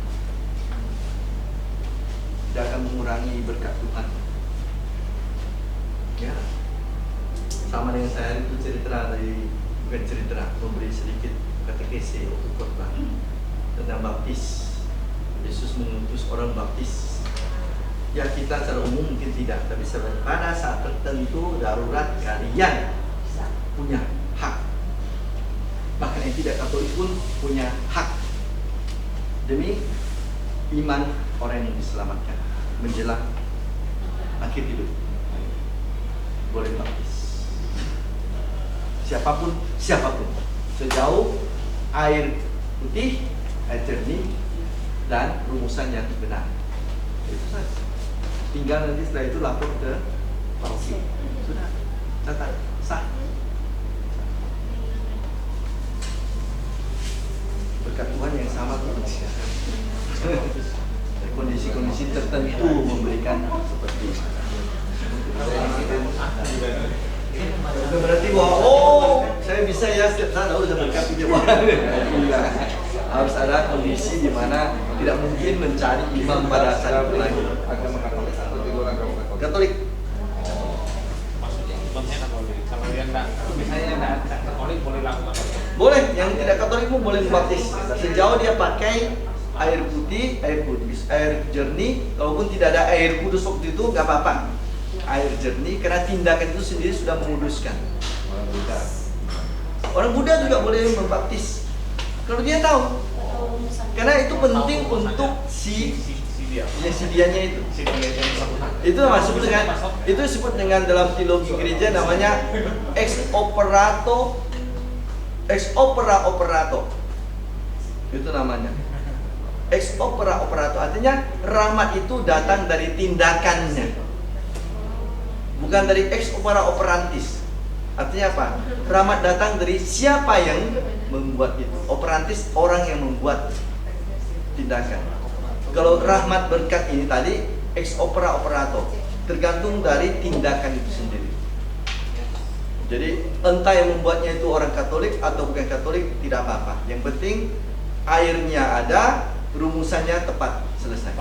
Tidak akan mengurangi berkat Tuhan. Ya, sama dengan saya itu cerita dari, bukan cerita, memberi sedikit katekese untuk khotbah tentang baptis. Yesus mengutus orang baptis. Ya kita secara umum mungkin tidak, tapi pada saat tertentu darurat kalian punya hak. Bahkan yang tidak Katolik pun punya hak demi iman orang yang diselamatkan menjelang akhir hidup. Boleh baptis. Siapapun, sejauh air putih, air jernih, dan rumusan yang benar. Itu saja. Tinggal nanti setelah itu lapor ke Pausi. Sudah, catat, sah. Berkat Tuhan yang sama terus. Kondisi-kondisi tertentu memberikan seperti itu. Bukan berarti bahwa saya bisa ya setiap saat harus berkat punya orang. Harus ada kondisi di mana tidak mungkin mencari imam pada saat itu lagi. Agama Katolik atau di luar agama Katolik? Katolik. Maksudnya imamnya Katolik. Kalau dia misalnya tidak Katolik boleh lakukan. Boleh, yang tidak Katolik pun boleh membaptis. Sejauh dia pakai air putih, air jernih, walaupun tidak ada air kudus waktu itu nggak apa-apa. Air jernih karena tindakan itu sendiri sudah menguduskan. Orang Buddha juga boleh membaptis. Kalau dia tahu, karena itu penting untuk si dianya itu. Itu disebut dengan dalam teologi gereja namanya ex opera operato. Itu namanya. Ex opera operato artinya rahmat itu datang dari tindakannya. Bukan dari ex opera operantis. Artinya apa? Rahmat datang dari siapa yang membuat itu. Operantis orang yang membuat tindakan. Kalau rahmat berkat ini tadi ex opera operato, tergantung dari tindakan itu sendiri. Jadi entah yang membuatnya itu orang Katolik atau bukan Katolik tidak apa-apa. Yang penting airnya ada, rumusannya tepat, selesai.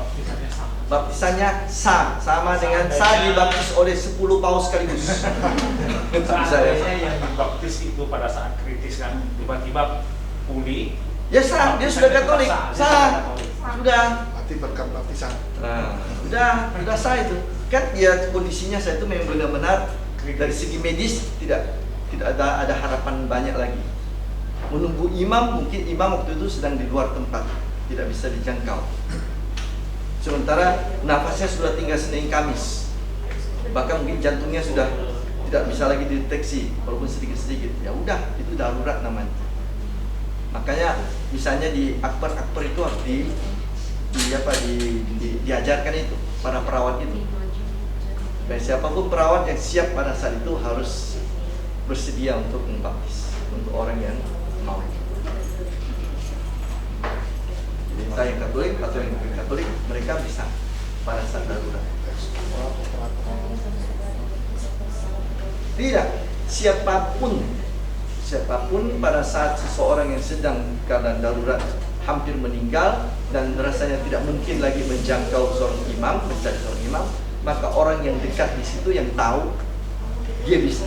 Baptisannya sah, sama dengan sah dibaptis oleh 10 paus sekaligus. Seandainya yang dibaptis itu pada saat kritis kan tiba-tiba pulih. Ya sah, dia sudah Katolik, sah, sudah. Mati berkat baptisan. Nah, sudah sah itu. Kan ya kondisinya saya itu memang benar-benar dari segi medis tidak ada harapan banyak lagi. Menunggu imam, mungkin imam waktu itu sedang di luar tempat, tidak bisa dijangkau. Sementara nafasnya sudah tinggal Senin Kamis, bahkan mungkin jantungnya sudah tidak bisa lagi dideteksi walaupun sedikit-sedikit. Ya udah, itu darurat namanya. Makanya misalnya di akper itu harus diajarkan itu para perawat itu. Dan siapapun perawat yang siap pada saat itu harus bersedia untuk membaptis untuk orang yang mau. Entah yang Katolik atau yang bukan Katolik, mereka bisa pada saat darurat. Tidak, siapapun pada saat seseorang yang sedang keadaan darurat hampir meninggal dan rasanya tidak mungkin lagi menjangkau seorang imam, mencari seorang imam, maka orang yang dekat di situ yang tahu, dia bisa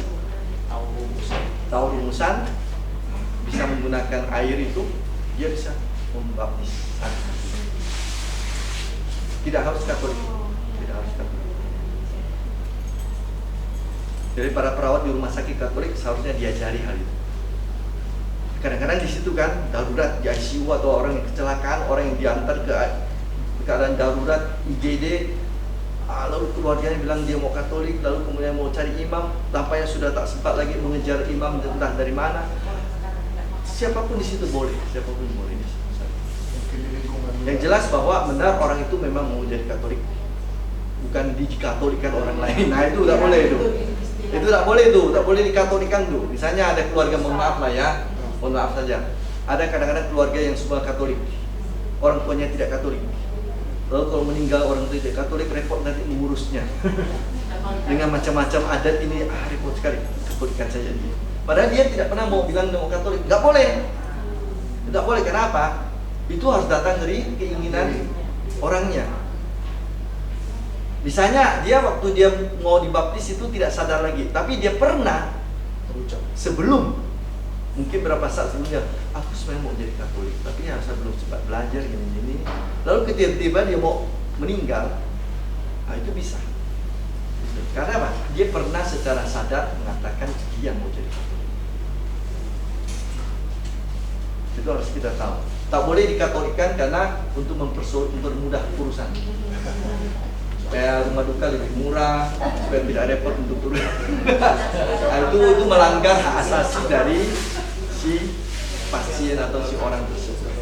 tahu rumusan, bisa menggunakan air itu, dia bisa membaptis. Tidak harus Katolik. Jadi para perawat di rumah sakit Katolik seharusnya diajari hal itu. Kadang-kadang di situ kan darurat di ICU atau orang yang kecelakaan, orang yang diantar ke keadaan darurat IGD, Lalu keluarganya bilang dia mau Katolik, lalu kemudian mau cari imam, tampaknya sudah tak sempat lagi mengejar imam entah dari mana. Siapapun di situ boleh, siapapun boleh di situ. Mungkin di lingkungan. Yang jelas bahwa benar orang itu memang mau jadi Katolik, bukan dikatolikan orang lain. Nah itu tidak boleh itu. Itu tidak boleh itu, tak boleh dikatolikan tuh. Misalnya ada keluarga, mohon maaf lah ya, mohon maaf saja. Ada kadang-kadang keluarga yang semua Katolik, orang tuanya tidak Katolik. Lalu kalau meninggal orang tua tidak Katolik, repot nanti mengurusnya. Dengan macam-macam adat ini, repot sekali. Katolikan saja dia. Padahal dia tidak pernah mau bilang mau Katolik. Nggak boleh. Tidak boleh, kenapa? Itu harus datang dari keinginan orangnya. Misalnya dia waktu dia mau dibaptis itu tidak sadar lagi, tapi dia pernah sebelum, mungkin berapa saat sebelumnya, aku sebenarnya mau jadi Katolik, tapi ya saya belum sempat belajar gini-gini. Lalu tiba-tiba dia mau meninggal, nah itu bisa. Karena apa? Dia pernah secara sadar mengatakan dia mau jadi Katolik. Itu harus kita tahu. Tak boleh dikatolikan karena untuk mempermudah urusan. Supaya rumah duka lebih murah, supaya tidak repot untuk turun. Nah, itu melanggar hak asasi dari si pasien atau si orang tersebut.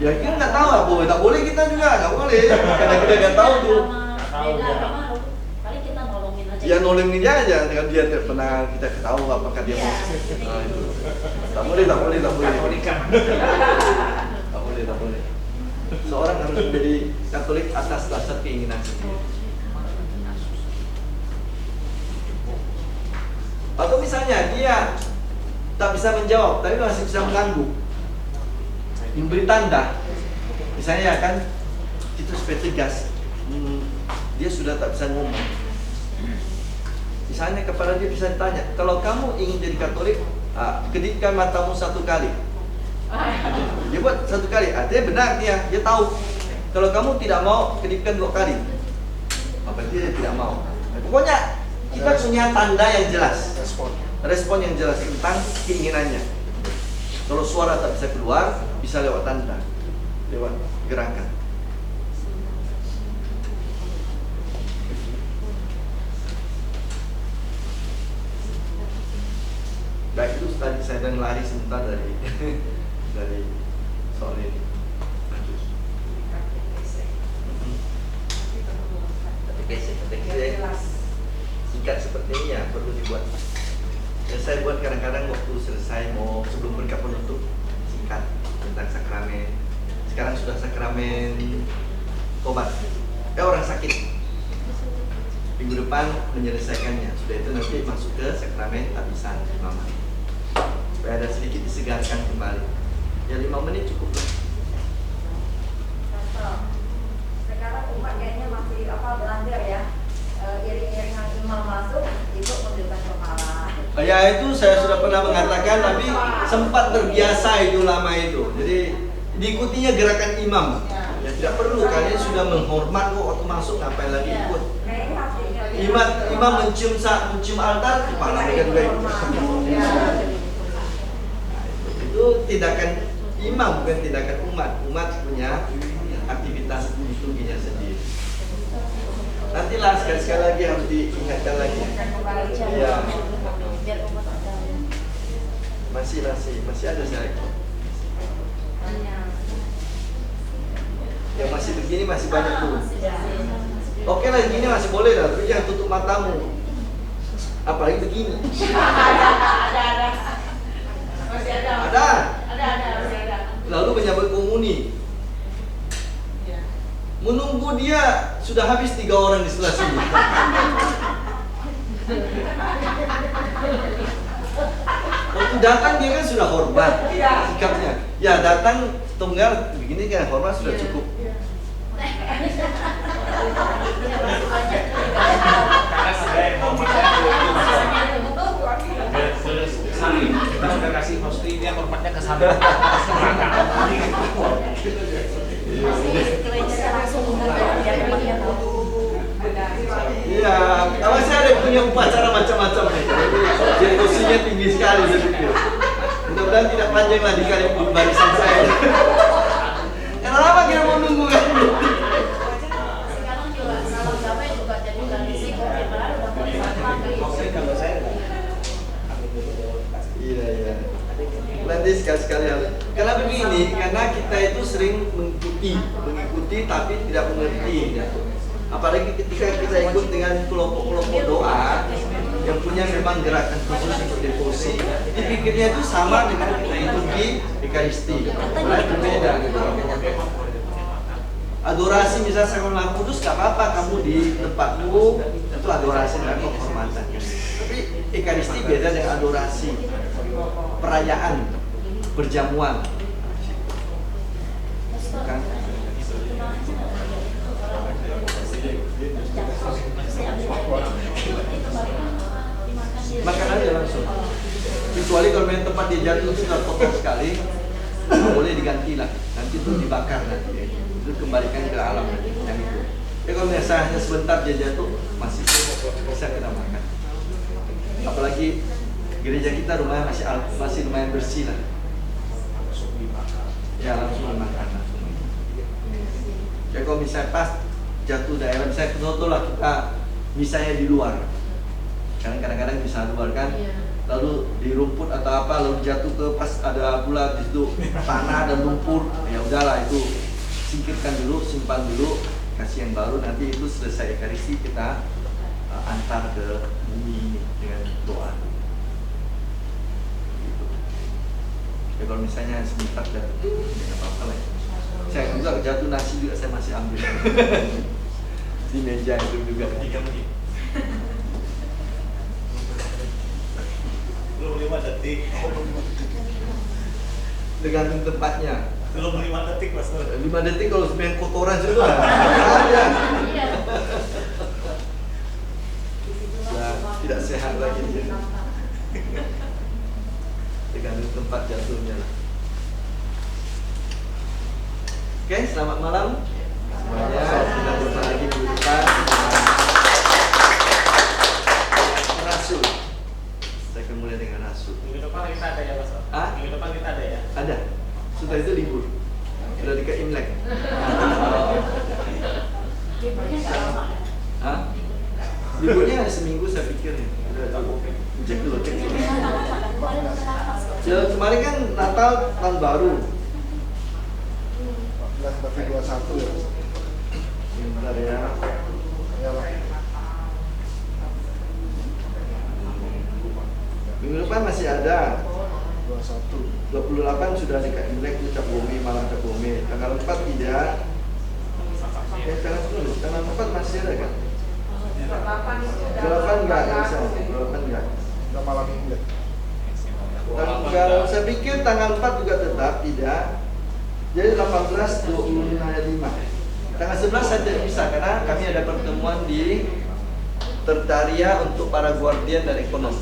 Ya kita nggak tahu apa, tak boleh kita juga nggak boleh, karena kita nggak tahu tuh. Beda agama, paling kita nolongin aja. Ya nolongin dia aja, dengan dia tidak pernah kita tahu apakah dia mau. Nah, itu. Tak boleh. Tak boleh. Seorang harus menjadi Katolik atas dasar keinginan sendiri. Atau misalnya dia tak bisa menjawab, tapi masih bisa mengganggu, memberi tanda. Misalnya kan itu supaya tegas, dia sudah tak bisa ngomong. Misalnya kepada dia bisa ditanya, kalau kamu ingin jadi Katolik, kedipkan matamu 1 kali. Dia buat 1 kali, artinya benar dia tahu. Kalau kamu tidak mau, kedipkan 2 kali. Berarti dia tidak mau. Pokoknya kita punya tanda yang jelas, respon yang jelas tentang keinginannya. Kalau suara tak bisa keluar, bisa lewat tanda, lewat gerakan. Baik, itu tadi saya dan lari sebentar dari soal ini. Lanjut. Tapi singkat seperti ini ya perlu dibuat. Ya, saya buat kadang-kadang waktu selesai mau sebelum berkat penutup singkat tentang sakramen. Sekarang sudah sakramen tobat. Orang sakit. Minggu depan menyelesaikannya. Sudah itu nanti masuk ke sakramen tabisan imaman. Supaya ada sedikit disegarkan kembali. Ya 5 menit cukup lah. Sekarang umat kayaknya masih belajar ya. Iring-iringan imam masuk itu mendebat kepala. Ya itu saya sudah pernah mengatakan, tapi sempat terbiasa itu lama itu. Jadi diikutinya gerakan imam. Ya tidak perlu, kalian sudah menghormat kok waktu masuk, ngapain lagi ikut. Imam mencium altar, kepala mereka juga ikut. Itu tindakan imam, bukan tindakan umat. Umat punya aktivitas liturginya sendiri. Nantilah sekali-sekali lagi harus diingatkan lagi. Iya. Biar umat ada. Masih ada saya. Yang masih begini masih banyak tuh. Oke lah, gini masih boleh lah, tapi jangan tutup matamu. Apalagi begini. Ada. Masih ada. Ada. Masih ada. Lalu menyambut komuni. Menunggu dia sudah habis 3 orang di sebelah sini. Waktu datang dia kan sudah hormat sikapnya. Ya datang tunggal begini kan hormat sudah cukup. Karena saya mau kita sudah kasih hosti, dia hormatnya ke sana. Iya, kalau saya ada punya upacara macam-macam nih. Jadi kursinya tinggi sekali saya pikir. Mudah-mudahan tidak panjang lah di kali barisan saya. Karena lama kita mau nunggu kan. begini, karena kita itu sering mengikuti tapi tidak mengerti. Apalagi ketika kita ikut dengan kelompok-kelompok doa yang punya memang gerakan khusus untuk devosi, dipikirnya itu sama dengan kita ikut di Ekaristi. Padahal berbeda gitu. Adorasi misalnya Sakral Kudus gak apa-apa kamu di tempatmu, itu adorasi dan penghormatan. Tapi Ekaristi beda dengan adorasi, perayaan, perjamuan. Bukan? Makan aja langsung. Kecuali kalau main tempat dia jatuh itu sudah kotor sekali, boleh diganti lah. Nanti itu dibakar nanti. Itu kembalikan ke alam yang itu. Kalau misalnya sebentar dia jatuh, masih bisa kita makan. Apalagi gereja kita rumahnya masih lumayan bersih lah. Ya langsung dimakan langsung. Ya kalau misalnya pas jatuh daerah, misalnya contoh lah kita misalnya di luar, karena kadang-kadang bisa luar kan, lalu di rumput atau apa, lalu jatuh ke pas ada pula di situ tanah dan lumpur, ya udahlah itu singkirkan dulu, simpan dulu, kasih yang baru, nanti itu selesai Ekaristi kita antar ke bumi ini dengan doa. Gitu. Ya kalau misalnya sebentar jatuh, tidak apa-apa lah. Saya juga jatuh nasi juga saya masih ambil di meja itu juga 3 menit. 25 detik. tergantung tempatnya. 25 detik Pastor. 5 detik kalau main kotoran sudah ada. Nah, tidak sehat lagi dia. Tergantung tempat jatuhnya lah. Oke, selamat malam semuanya. Kita jumpa lagi minggu depan dengan Rasul. Saya akan mulai dengan Rasul. Minggu depan kita ada ya Pastor? Hah? Minggu depan kita ada ya? Ada. Sudah itu libur. Sudah dekat Imlek. Hah? Liburnya ada seminggu saya pikir nih. Cek dulu, cek dulu. Ya, kemarin kan Natal tahun baru. 14 tapi 21 ya. Bentar ya. Iyalah. Minggu depan masih ada. 21. 28 sudah dekat Imlek itu Cap Bumi, malam Cap Bumi. Tanggal 4 tidak. Ya, tanggal 4 masih ada kan? 8 enggak bisa. 8 enggak. Udah malam Imlek. Tanggal, saya pikir tanggal 4 juga tetap tidak. Jadi 18, 25, 5. Tanggal 11 saya tidak bisa karena kami ada pertemuan di Tertaria untuk para guardian dan ekonom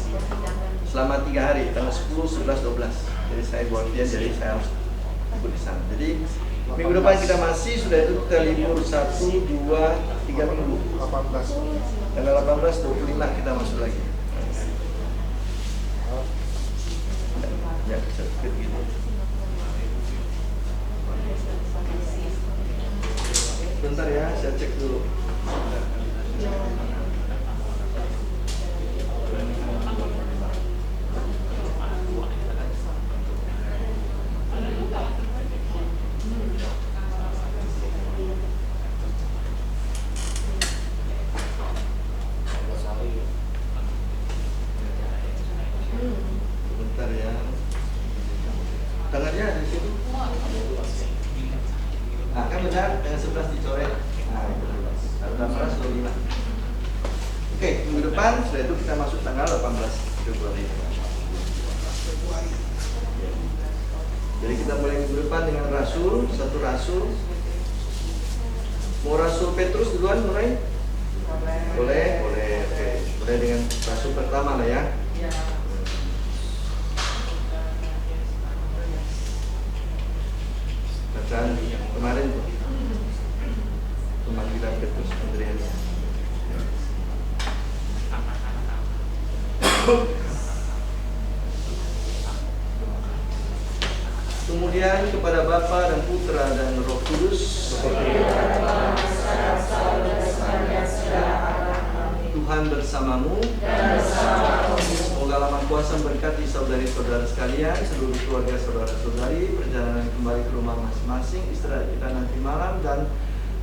selama 3 hari, tanggal 10, 11, 12. Jadi saya guardian, jadi saya harus ikut di sana. Jadi minggu depan kita masih, sudah itu kita libur 1, 2, 3 minggu. 18. Tanggal 18, 25 kita masuk lagi. Ya, bisa pikir gitu. Bentar ya, saya cek dulu. Bentar ya. Tangannya ada di situ. Nah, kan benar, dengan 11 dicoret. Nah, itu 18, 25. Oke, minggu depan sudah itu kita masuk tanggal 18 Februari. Jadi kita mulai minggu depan dengan Rasul, satu Rasul. Mau Rasul Petrus duluan mulai? Boleh, boleh. Oke, mulai dengan Rasul pertama lah ya. Bacaan kemarin tuh pemanggilan Petrus Andreas. Kemudian kepada Bapa dan Putra dan Roh Kudus, Tuhan bersamamu, semoga pengalaman kuasa berkati saudari-saudara sekalian, seluruh keluarga saudara-saudari, perjalanan kembali ke rumah masing-masing, istirahat kita nanti malam, dan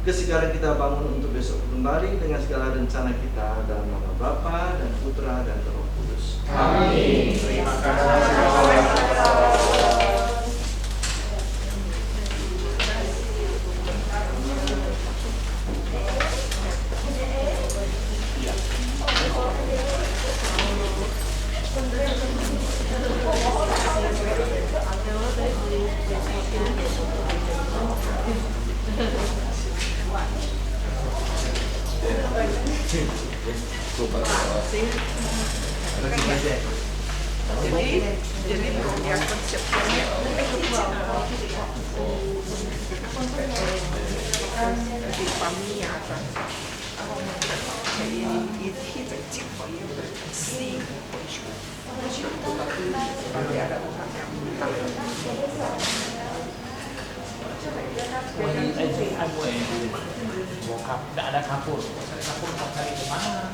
kesegaran kita bangun untuk besok kembali dengan segala rencana kita dalam nama Bapa dan Putra dan Roh Kudus. Amin. Terima kasih. Jadi yang konsepnya di Pamia kan, jadi itu kecil yang bersih, tapi ada orang yang Bokap, tidak ada kapur. Cari kapur, cari kemana?